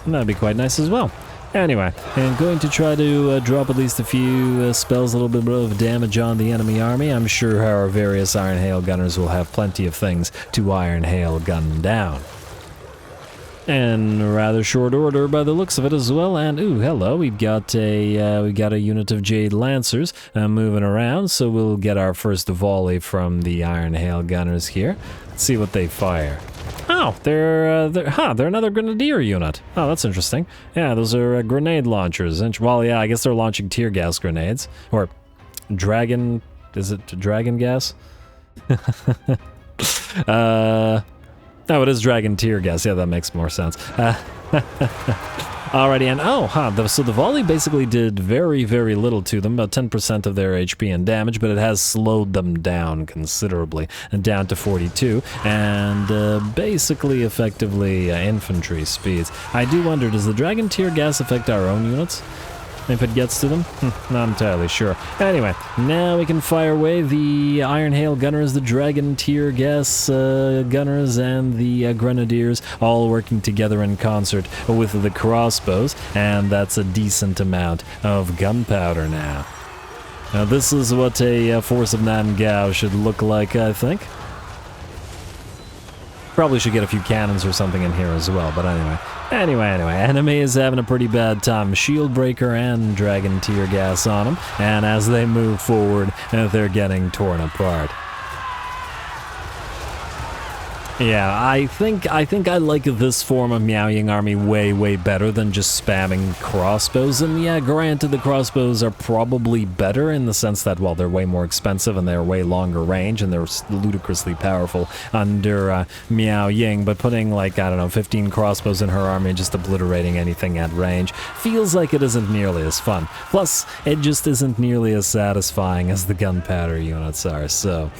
and that'd be quite nice as well. Anyway, I'm going to try to drop at least a few spells, a little bit of damage on the enemy army. I'm sure our various Iron Hail Gunners will have plenty of things to Iron Hail gun down. In rather short order by the looks of it as well. And ooh, hello, we got a unit of Jade Lancers moving around, so we'll get our first volley from the Iron Hail Gunners here. Let's see what they fire. Oh, they're another Grenadier unit. Oh, that's interesting. Yeah, those are grenade launchers. Well, yeah, I guess they're launching tear gas grenades. Or dragon... is it dragon gas? Oh, it is dragon tear gas. Yeah, that makes more sense. Alrighty, and so the volley basically did very, very little to them, about 10% of their HP and damage, but it has slowed them down considerably, and down to 42, and basically effectively infantry speeds. I do wonder, does the Dragon tear gas affect our own units? If it gets to them? Not entirely sure. Anyway, now we can fire away the Iron Hail Gunners, the Dragon Tear Gas Gunners, and the Grenadiers, all working together in concert with the crossbows, and that's a decent amount of gunpowder now. Now this is what a force of Nan Gau should look like, I think. Probably should get a few cannons or something in here as well, but anyway. Anyway, enemy is having a pretty bad time. Shield Breaker and Dragon Tear Gas on them, and as they move forward, they're getting torn apart. Yeah, I think I like this form of Miao Ying army way better than just spamming crossbows. And yeah, granted, the crossbows are probably better in the sense that, well, they're way more expensive and they're way longer range and they're ludicrously powerful under Miao Ying. But putting, like, I don't know, 15 crossbows in her army and just obliterating anything at range feels like it isn't nearly as fun. Plus, it just isn't nearly as satisfying as the gunpowder units are. So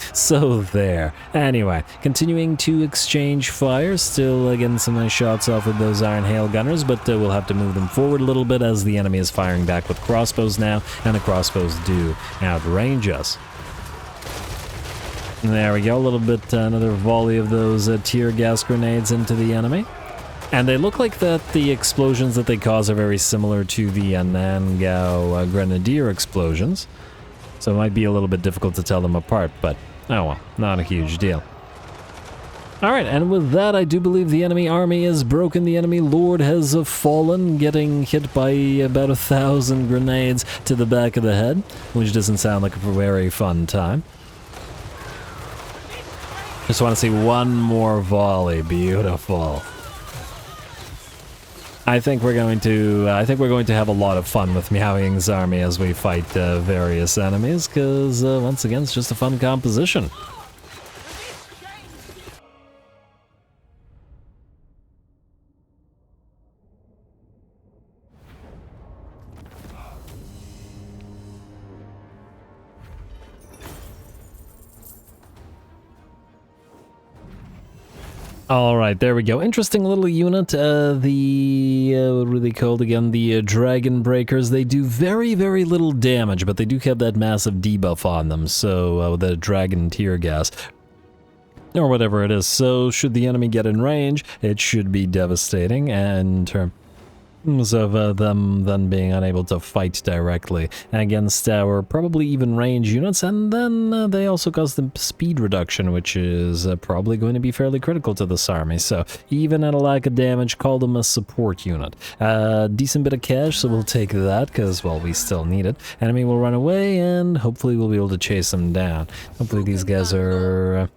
there. Anyway, continuing to exchange fire, still getting some nice shots off with those Iron Hail Gunners, but we'll have to move them forward a little bit as the enemy is firing back with crossbows now, and the crossbows do outrange us. There we go, a little bit, another volley of those tear gas grenades into the enemy. And they look like that the explosions that they cause are very similar to the Nan Gau Grenadier explosions, so it might be a little bit difficult to tell them apart, but oh well, not a huge deal. Alright, and with that, I do believe the enemy army is broken. The enemy lord has fallen, getting hit by about 1,000 grenades to the back of the head, which doesn't sound like a very fun time. Just want to see one more volley. Beautiful. I think we're going to have a lot of fun with Miao Ying's army as we fight various enemies, because once again, it's just a fun composition. Alright, there we go. Interesting little unit. What are they called again? The Dragon Breakers. They do very little damage, but they do have that massive debuff on them, so the Dragon Tear Gas, or whatever it is. So should the enemy get in range, it should be devastating, and in terms of them then being unable to fight directly against our probably even range units, and then they also cause the speed reduction, which is probably going to be fairly critical to this army. So even at a lack of damage, call them a support unit. Decent bit of cash, so we'll take that because, well, we still need it. Enemy will run away, and hopefully we'll be able to chase them down. Hopefully these guys are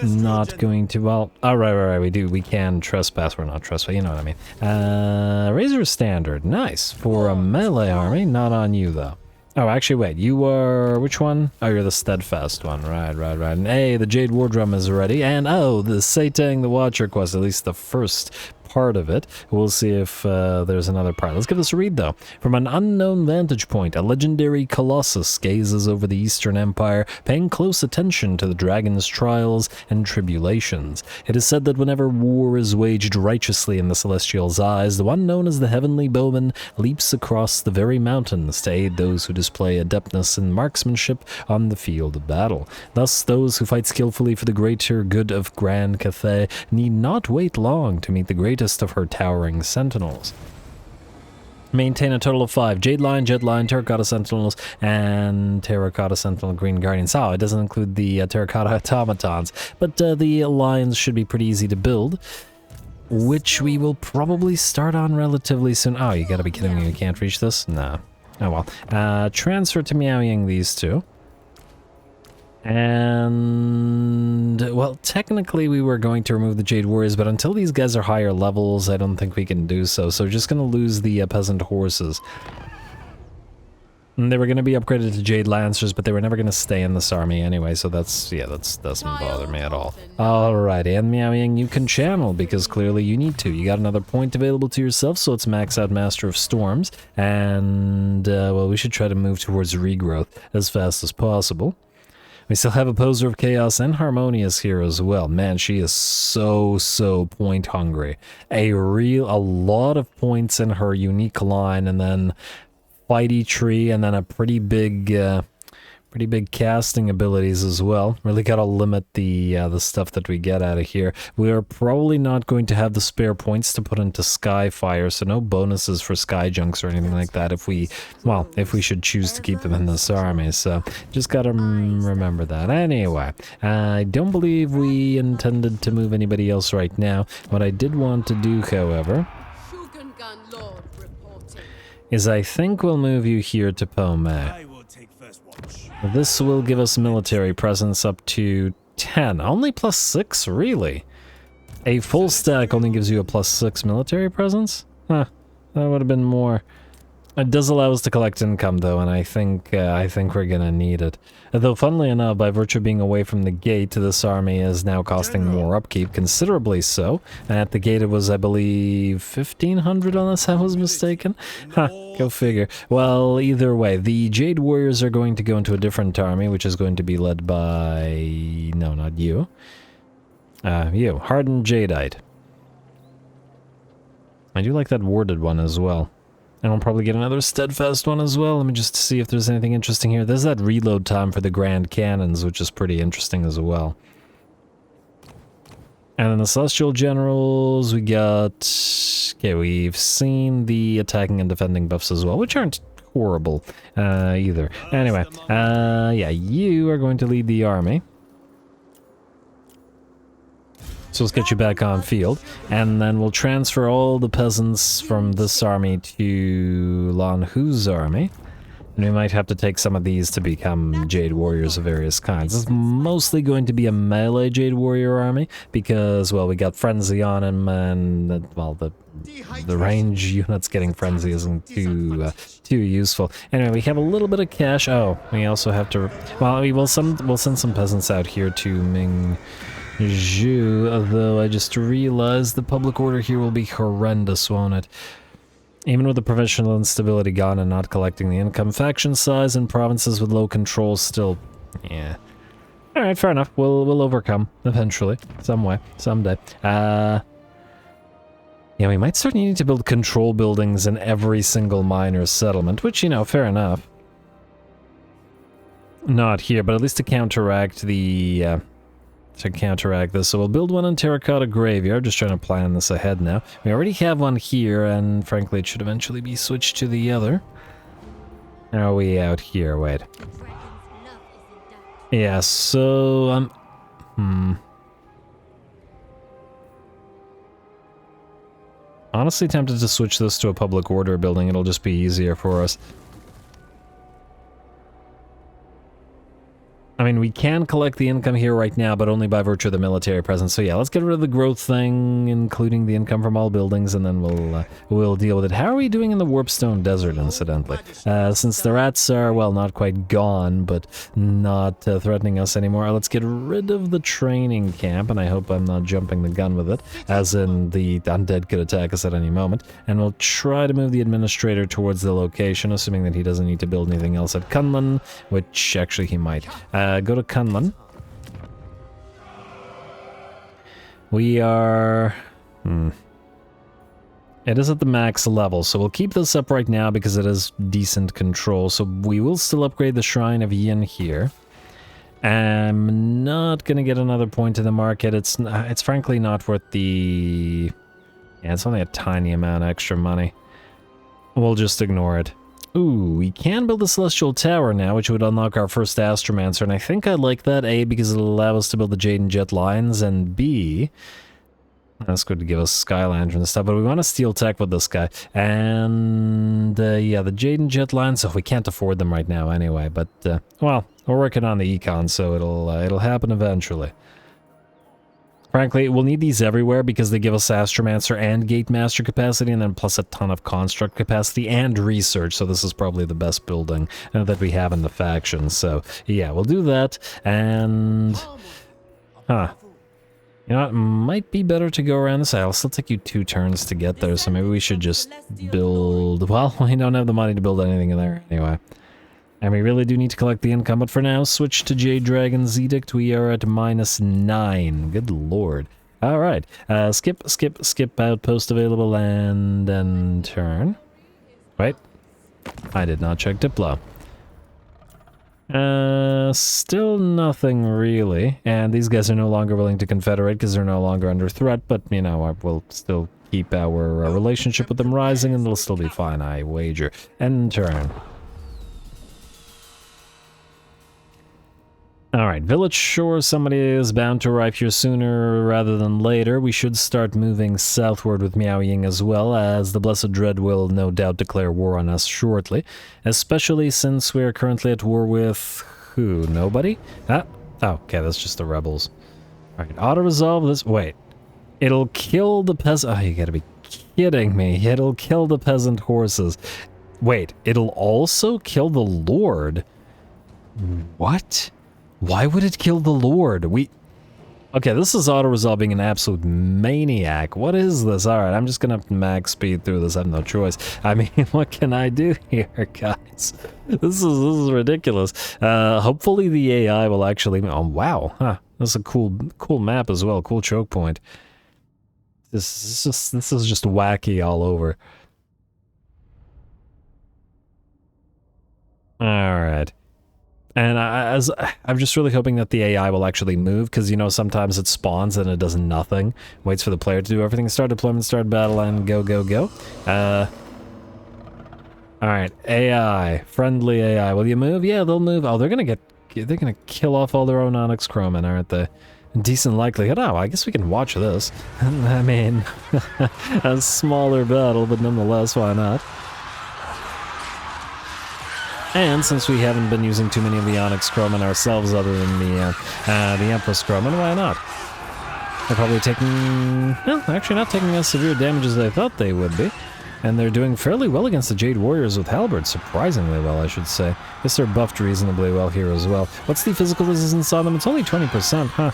not going to, well, alright, we can trespass, we're not trespass, you know what I mean. Razor Standard, nice, for a melee army, not on you though. Oh, actually, wait, you are, which one? Oh, you're the Steadfast one, right. And hey, the Jade War Drum is ready, and oh, the Satang the Watcher quest, at least the first part of it. We'll see if there's another part. Let's give this a read, though. From an unknown vantage point, a legendary colossus gazes over the Eastern Empire, paying close attention to the dragon's trials and tribulations. It is said that whenever war is waged righteously in the Celestial's eyes, the one known as the Heavenly Bowman leaps across the very mountains to aid those who display adeptness in marksmanship on the field of battle. Thus, those who fight skillfully for the greater good of Grand Cathay need not wait long to meet the greatest of her towering sentinels. Maintain a total of 5 Jade Lion, Jet Lion, Terracotta Sentinels, and Terracotta Sentinel Green Guardians. Oh, it doesn't include the Terracotta Automatons, but the Lions should be pretty easy to build, which we will probably start on relatively soon. Oh, you gotta be kidding me, we can't reach this? No. Oh well. Transfer to Miao Ying these two. And, well, technically we were going to remove the Jade Warriors, but until these guys are higher levels, I don't think we can do so. So we're just going to lose the peasant horses. And they were going to be upgraded to Jade Lancers, but they were never going to stay in this army anyway, so that's, yeah, that doesn't bother me at all. Alrighty, and Miao Ying, you can channel, because clearly you need to. You got another point available to yourself, so let's max out Master of Storms, and, well, we should try to move towards regrowth as fast as possible. We still have Opposer of Chaos and Harmonious here as well. Man, she is so point hungry. A lot of points in her unique line, and then fighty tree, and then a pretty big casting abilities as well. Really gotta limit the stuff that we get out of here. We are probably not going to have the spare points to put into Skyfire, so no bonuses for Sky Junks or anything like that if we should choose to keep them in this army. So just gotta remember that. Anyway, I don't believe we intended to move anybody else right now. What I did want to do, however, is I think we'll move you here to Pomay. This will give us military presence up to 10. Only +6, really? A full stack only gives you a +6 military presence? Huh, that would have been more. It does allow us to collect income, though, and I think we're gonna need it. Though, funnily enough, by virtue of being away from the gate, this army is now costing more upkeep, considerably so. And at the gate it was, I believe, 1,500, unless I was mistaken? Huh, go figure. Well, either way, the Jade Warriors are going to go into a different army, which is going to be led by... no, not you. You, Hardened Jadeite. I do like that worded one as well. And I'll probably get another steadfast one as well. Let me just see if there's anything interesting here. There's that reload time for the Grand Cannons, which is pretty interesting as well. And then the Celestial Generals, we got... okay, we've seen the attacking and defending buffs as well, which aren't horrible either. Anyway, yeah, you are going to lead the army. So let's get you back on field, and then we'll transfer all the peasants from this army to Lan Hu's army. And we might have to take some of these to become Jade Warriors of various kinds. It's mostly going to be a melee Jade Warrior army, because, well, we got Frenzy on him, and, well, the range units getting Frenzy isn't too useful. Anyway, we have a little bit of cash. Oh, we also have to... well, we'll send some peasants out here to Ming... Zhu, although I just realized the public order here will be horrendous, won't it? Even with the provincial instability gone and not collecting the income, faction size in provinces with low control still... yeah. Alright, fair enough. We'll overcome, eventually. Some way. Someday. Yeah, we might start needing to build control buildings in every single miner's settlement, which, you know, fair enough. Not here, but at least to counteract the... to counteract this. So we'll build one in Terracotta Graveyard, just trying to plan this ahead now. We already have one here, and frankly it should eventually be switched to the other. How are we out here? Wait. Yeah, so... honestly tempted to switch this to a public order building. It'll just be easier for us. I mean, we can collect the income here right now, but only by virtue of the military presence. So yeah, let's get rid of the growth thing, including the income from all buildings, and then we'll deal with it. How are we doing in the Warpstone Desert, incidentally? Since the rats are, well, not quite gone, but not threatening us anymore, let's get rid of the training camp, and I hope I'm not jumping the gun with it, as in the undead could attack us at any moment, and we'll try to move the administrator towards the location, assuming that he doesn't need to build anything else at Kunlun, which actually he might. Go to Kunlun. We are... it is at the max level, so we'll keep this up right now because it is decent control. So we will still upgrade the Shrine of Yin here. I'm not going to get another point to the market. It's frankly not worth the... yeah, it's only a tiny amount of extra money. We'll just ignore it. Ooh, we can build a Celestial Tower now, which would unlock our first Astromancer, and I think I like that, A, because it'll allow us to build the Jade and Jet Lines, and B, that's good to give us Sky Lantern and stuff, but we want to Steel Tech with this guy, and, yeah, the Jade and Jet Lines, we can't afford them right now anyway, but, well, we're working on the econ, so it'll happen eventually. Frankly, we'll need these everywhere because they give us Astromancer and Gate Master capacity, and then plus a ton of Construct capacity and Research, so this is probably the best building that we have in the faction. So, yeah, we'll do that, and... Huh. You know what, might be better to go around this. It'll still take you 2 turns to get there, so maybe we should just build... Well, we don't have the money to build anything in there anyway. And we really do need to collect the income, but for now, switch to Jade Dragon's Edict. We are at -9. Good lord. Alright. Skip outpost available and then turn. Wait. I did not check Diplo. Still nothing really. And these guys are no longer willing to confederate because they're no longer under threat, but, you know, we'll still keep our relationship with them rising and it'll still be fine, I wager. End turn. Alright, Village Shore, somebody is bound to arrive here sooner rather than later. We should start moving southward with Miao Ying as well, as the Blessed Dread will no doubt declare war on us shortly. Especially since we're currently at war with... who? Nobody? Ah, oh, okay, that's just the rebels. Alright, auto-resolve this... Wait. It'll kill the peasant... Oh, you gotta be kidding me. It'll kill the peasant horses. Wait, it'll also kill the Lord? What? Why would it kill the Lord? Okay, this is auto-resolve being an absolute maniac. What is this? Alright, I'm just gonna max speed through this. I have no choice. I mean, what can I do here, guys? This is ridiculous. Hopefully the AI will actually... Oh, wow. Huh. This is a cool map as well. Cool choke point. This is just wacky all over. Alright. And I'm just really hoping that the AI will actually move, because, you know, sometimes it spawns and it does nothing. Waits for the player to do everything. Start deployment, start battle, and go, go, go. Alright, AI. Friendly AI. Will you move? Yeah, they'll move. Oh, they're gonna kill off all their own Onyx Crowmen, aren't they? Decent likelihood. Oh, I guess we can watch this. I mean, a smaller battle, but nonetheless, why not? And since we haven't been using too many of the Onyx Crowmen ourselves other than the Empress Crowmen, why not? They're probably taking... well, actually not taking as severe damage as I thought they would be. And they're doing fairly well against the Jade Warriors with Halberds. Surprisingly well, I should say. Guess they're buffed reasonably well here as well. What's the physical resistance on them? It's only 20%, huh?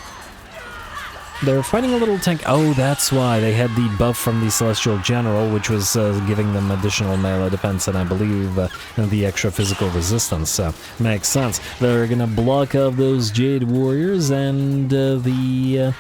They're fighting a little tank. Oh, that's why. They had the buff from the Celestial General, which was giving them additional melee defense and I believe the extra physical resistance. So, makes sense. They're gonna block off those Jade Warriors and the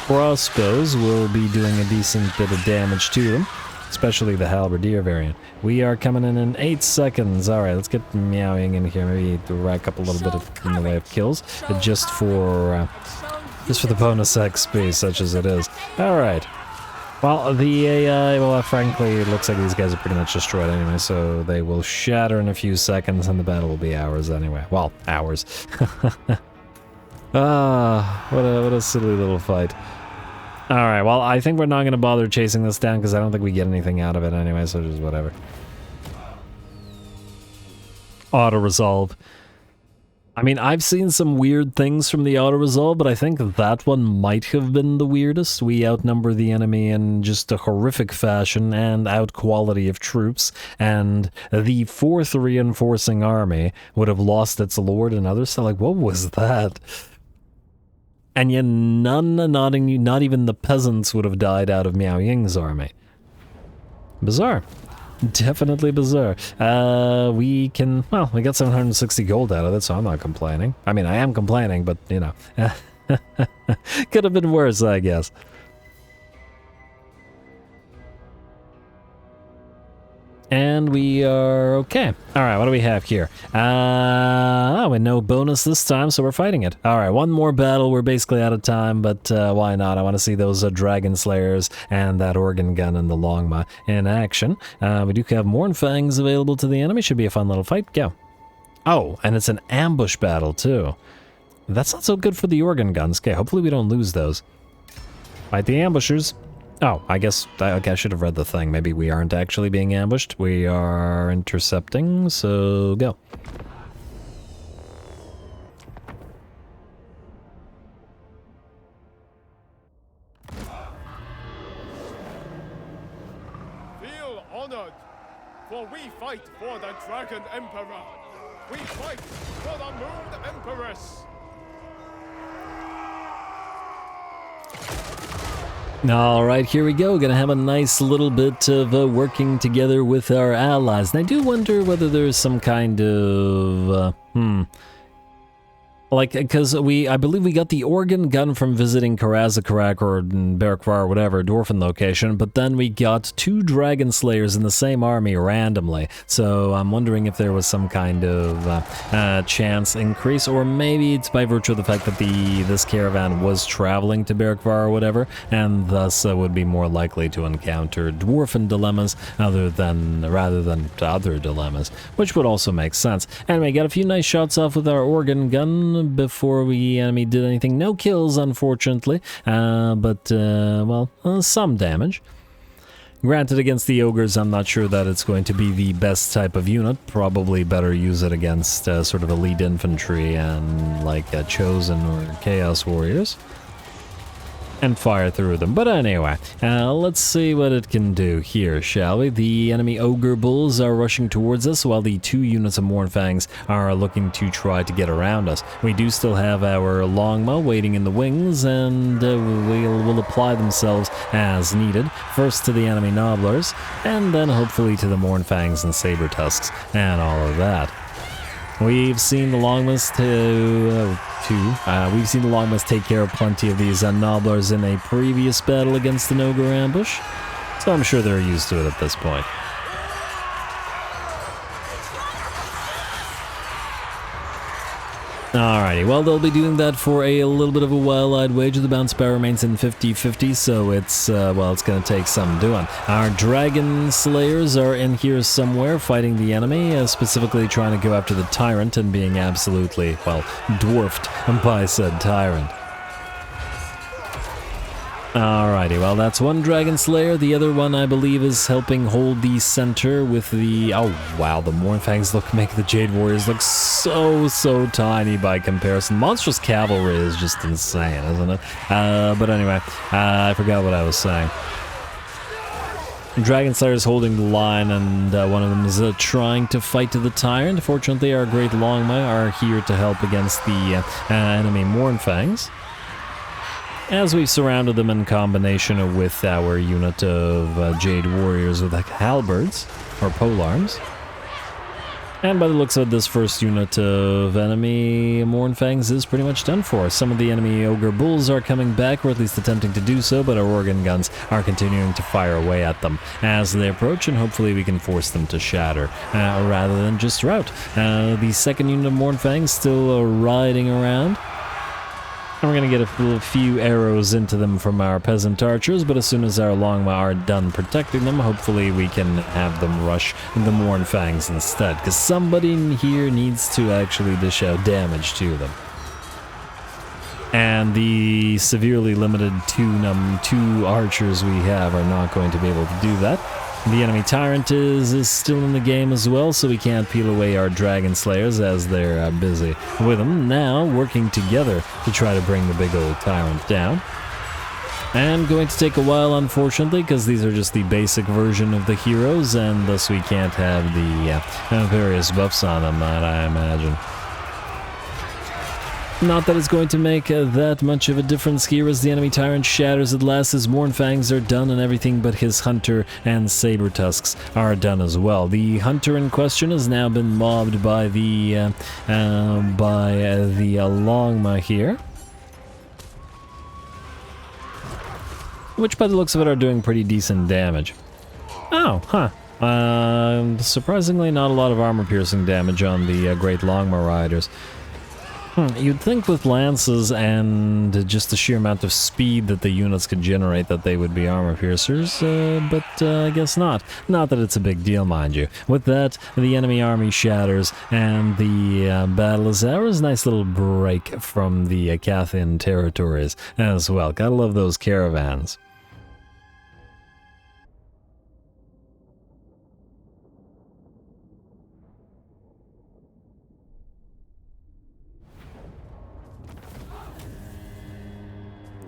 crossbows will be doing a decent bit of damage to them. Especially the Halberdier variant. We are coming in 8 seconds. Alright, let's get Miao Ying in here. Maybe to rack up a little bit in the way of kills. Just for the bonus XP, such as it is. Alright. Well, the AI, well, frankly, it looks like these guys are pretty much destroyed anyway, so they will shatter in a few seconds and the battle will be ours anyway. Well, hours. Ah, what a silly little fight. Alright, well, I think we're not going to bother chasing this down because I don't think we get anything out of it anyway, so just whatever. Auto-resolve. I mean, I've seen some weird things from the auto-resolve, but I think that one might have been the weirdest. We outnumber the enemy in just a horrific fashion and out quality of troops, and the 4th reinforcing army would have lost its lord and others, so like, what was that? And yet not even the peasants would have died out of Miao Ying's army. Bizarre. Definitely bizarre. We got 760 gold out of it, so I'm not complaining. I mean, I am complaining, but, you know. Could have been worse, I guess. And we are okay. Alright, what do we have here? With no bonus this time, so we're fighting it. Alright, one more battle. We're basically out of time, but why not? I want to see those Dragon Slayers and that organ gun and the Longma in action. We do have more fangs available to the enemy. Should be a fun little fight. Go. Oh, and it's an ambush battle, too. That's not so good for the organ guns. Okay, hopefully we don't lose those. Fight the ambushers. Oh, I guess I should have read the thing. Maybe we aren't actually being ambushed. We are intercepting, so go. Emperor! We fight for the Moon Empress! All right, here we go. Gonna have a nice little bit of working together with our allies. And I do wonder whether there's some kind of, like, because I believe we got the organ gun from visiting Karazakarak or Berkvar or whatever, Dwarfen location, but then we got 2 Dragon Slayers in the same army randomly. So I'm wondering if there was some kind of chance increase, or maybe it's by virtue of the fact that this caravan was traveling to Berkvar or whatever, and thus would be more likely to encounter Dwarfen dilemmas rather than other dilemmas, which would also make sense. Anyway, got a few nice shots off with our organ gun before the enemy did anything. No kills, unfortunately, but some damage. Granted, against the ogres, I'm not sure that it's going to be the best type of unit. Probably better use it against sort of elite infantry and like chosen or chaos warriors, and fire through them. But anyway, let's see what it can do here, shall we? The enemy ogre bulls are rushing towards us, while the 2 units of Mournfangs are looking to try to get around us. We do still have our longbow waiting in the wings, and will apply themselves as needed. First to the enemy nobblers, and then hopefully to the Mournfangs and saber tusks, and all of that. We've seen the Longmas we've seen the Longmas take care of plenty of these nobblers in a previous battle against an ogre ambush, so I'm sure they're used to it at this point. Alrighty, well, they'll be doing that for a little bit of a while. I'd wager the bounce bar remains in 50-50, so it's going to take some doing. Our Dragon Slayers are in here somewhere fighting the enemy, specifically trying to go after the Tyrant and being absolutely, dwarfed by said Tyrant. Alrighty, well, that's one Dragon Slayer. The other one, I believe, is helping hold the center with the... Oh, wow, the Mournfangs make the Jade Warriors look so tiny by comparison. Monstrous Cavalry is just insane, isn't it? But anyway, I forgot what I was saying. Dragon Slayer is holding the line, and one of them is trying to fight to the Tyrant. Fortunately, our Great Longma are here to help against the enemy Mournfangs, as we've surrounded them in combination with our unit of Jade Warriors with halberds, or polearms. And by the looks of it, this first unit of enemy Mournfangs is pretty much done for. Some of the enemy Ogre Bulls are coming back, or at least attempting to do so, but our organ guns are continuing to fire away at them as they approach, and hopefully we can force them to shatter, rather than just rout. The second unit of Mournfangs still riding around. And we're going to get a few arrows into them from our peasant archers, but as soon as our Longma are done protecting them, hopefully we can have them rush the Mournfangs instead, because somebody in here needs to actually dish out damage to them. And the severely limited 2 archers we have are not going to be able to do that. The enemy Tyrant is still in the game as well, so we can't peel away our Dragon Slayers as they're busy with them, now working together to try to bring the big old Tyrant down. And going to take a while, unfortunately, because these are just the basic version of the heroes, and thus we can't have the various buffs on them, I imagine. Not that it's going to make that much of a difference here, as the enemy Tyrant shatters at last. His Mournfangs are done, and everything but his Hunter and Saber Tusks are done as well. The Hunter in question has now been mobbed by the Longma here, which by the looks of it are doing pretty decent damage. Oh, huh. Surprisingly not a lot of armor-piercing damage on the Great Longma Riders. You'd think with lances and just the sheer amount of speed that the units could generate that they would be armor piercers, but I guess not. Not that it's a big deal, mind you. With that, the enemy army shatters, and the battle is ours. Nice little break from the Cathayan territories as well. Gotta love those caravans.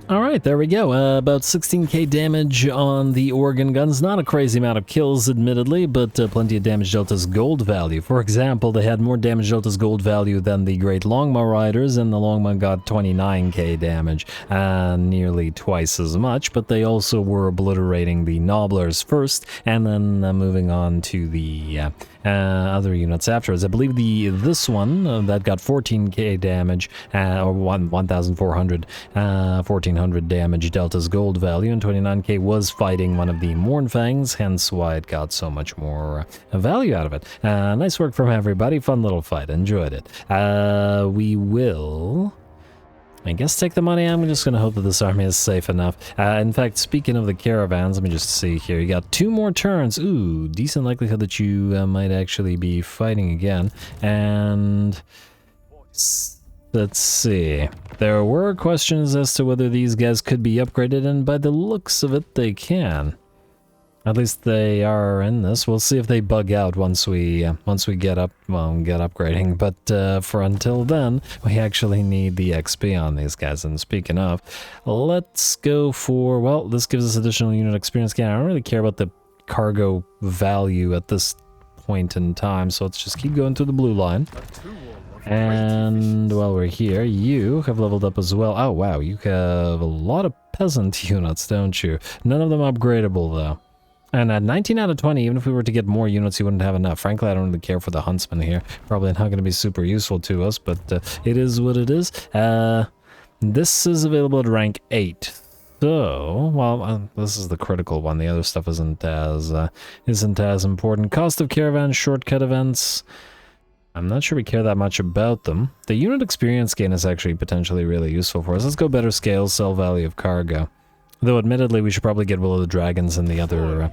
Alright, there we go. About 16k damage on the organ guns. Not a crazy amount of kills, admittedly, but plenty of damage dealt as gold value. For example, they had more damage dealt as gold value than the Great Longmaw Riders, and the Longmaw got 29k damage, nearly twice as much, but they also were obliterating the Nobblers first, and then moving on to the other units afterwards. I believe this one, that got 14k damage, or 1,400, 1,400 damage dealt as gold value, and 29k was fighting one of the Mournfangs, hence why it got so much more value out of it. Nice work from everybody, fun little fight, enjoyed it. We will, I guess, take the money. I'm just going to hope that this army is safe enough. In fact, speaking of the caravans, let me just see here. You got 2 more turns. Ooh, decent likelihood that you might actually be fighting again. And let's see. There were questions as to whether these guys could be upgraded, and by the looks of it, they can. At least they are in this. We'll see if they bug out once we get upgrading. But for until then, we actually need the XP on these guys. And speaking of, let's go for, well, this gives us additional unit experience gain. I don't really care about the cargo value at this point in time, so let's just keep going through the blue line. And while we're here, you have leveled up as well. Oh wow, you have a lot of peasant units, don't you? None of them upgradable though. And at 19 out of 20, even if we were to get more units, you wouldn't have enough. Frankly, I don't really care for the huntsman here. Probably not going to be super useful to us, but it is what it is. This is available at rank 8. So, well, this is the critical one. The other stuff isn't as important. Cost of caravan, shortcut events. I'm not sure we care that much about them. The unit experience gain is actually potentially really useful for us. Let's go better scale, sell value of cargo. Though admittedly, we should probably get Will of the Dragons and the other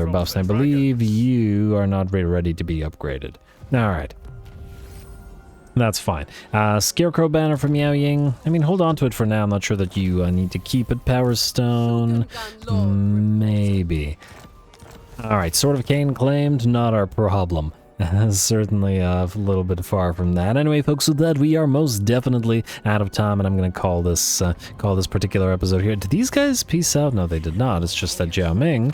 buffs. And I believe you are not ready to be upgraded. All right. That's fine. Scarecrow banner from Miao Ying. I mean, hold on to it for now. I'm not sure that you need to keep it. Power Stone, maybe. All right, Sword of Cain claimed, not our problem. Certainly a little bit far from that. Anyway, folks, with that, we are most definitely out of time, and I'm going to call this particular episode here. Did these guys peace out? No, they did not. It's just that Jiao Ming,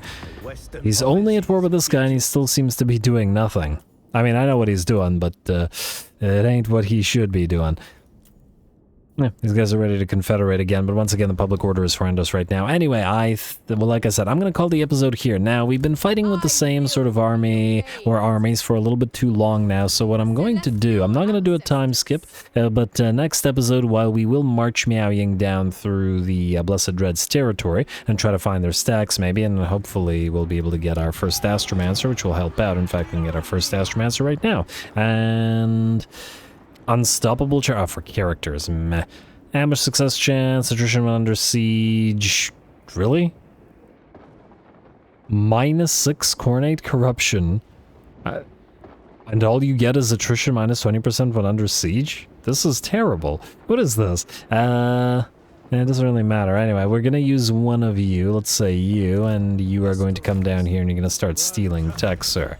he's only at war with this guy, and he still seems to be doing nothing. I mean, I know what he's doing, but it ain't what he should be doing. Yeah, these guys are ready to confederate again, but once again, the public order is horrendous right now. Anyway, well, like I said, I'm going to call the episode here. Now, we've been fighting with the same sort of army or armies for a little bit too long now, so what I'm going to do, I'm not going to do a time skip, but next episode, while we will march Miao Ying down through the Blessed Dread's territory and try to find their stacks, maybe, and hopefully we'll be able to get our first Astromancer, which will help out. In fact, we can get our first Astromancer right now. And unstoppable for characters. Meh. Ambush success chance, attrition when under siege. Really? -6 coronate corruption. And all you get is attrition -20% when under siege? This is terrible. What is this? It doesn't really matter. Anyway, we're gonna use one of you. Let's say you, and you are going to come down here and you're gonna start stealing tech, sir.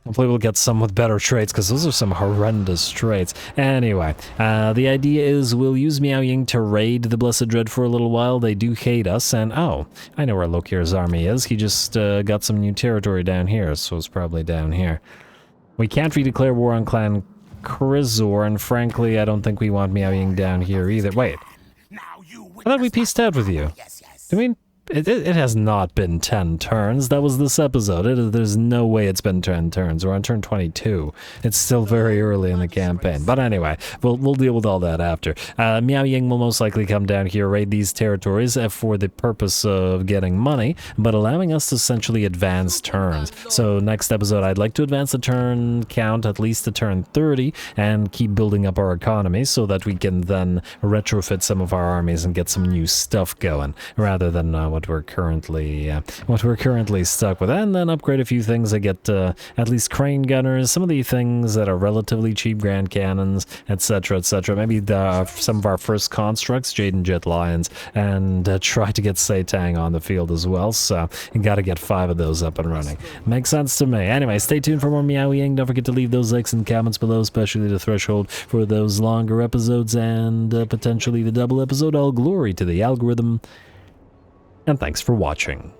Hopefully we'll get some with better traits, because those are some horrendous traits. Anyway, the idea is we'll use Miao Ying to raid the Blessed Dread for a little while. They do hate us, and oh, I know where Lokir's army is. He just got some new territory down here, so it's probably down here. We can't redeclare war on Clan Krizor, and frankly, I don't think we want Miao Ying down here either. Wait, I thought we pieced out with you. I mean, it has not been 10 turns. That was this episode. There's no way it's been 10 turns. We're on turn 22. It's still very early in the campaign. But anyway, we'll deal with all that after. Miao Ying will most likely come down here, raid these territories for the purpose of getting money, but allowing us to essentially advance turns. So next episode, I'd like to advance the turn count at least to turn 30 and keep building up our economy so that we can then retrofit some of our armies and get some new stuff going, rather than what what we're currently stuck with, and then upgrade a few things that get at least crane gunners, some of the things that are relatively cheap grand cannons, etc., etc. Maybe some of our first constructs, Jade and Jet Lions, and try to get Satang on the field as well. So you got to get 5 of those up and running. Makes sense to me. Anyway, stay tuned for more Miao Ying. Don't forget to leave those likes and comments below, especially the threshold for those longer episodes and potentially the double episode. All glory to the algorithm, and thanks for watching.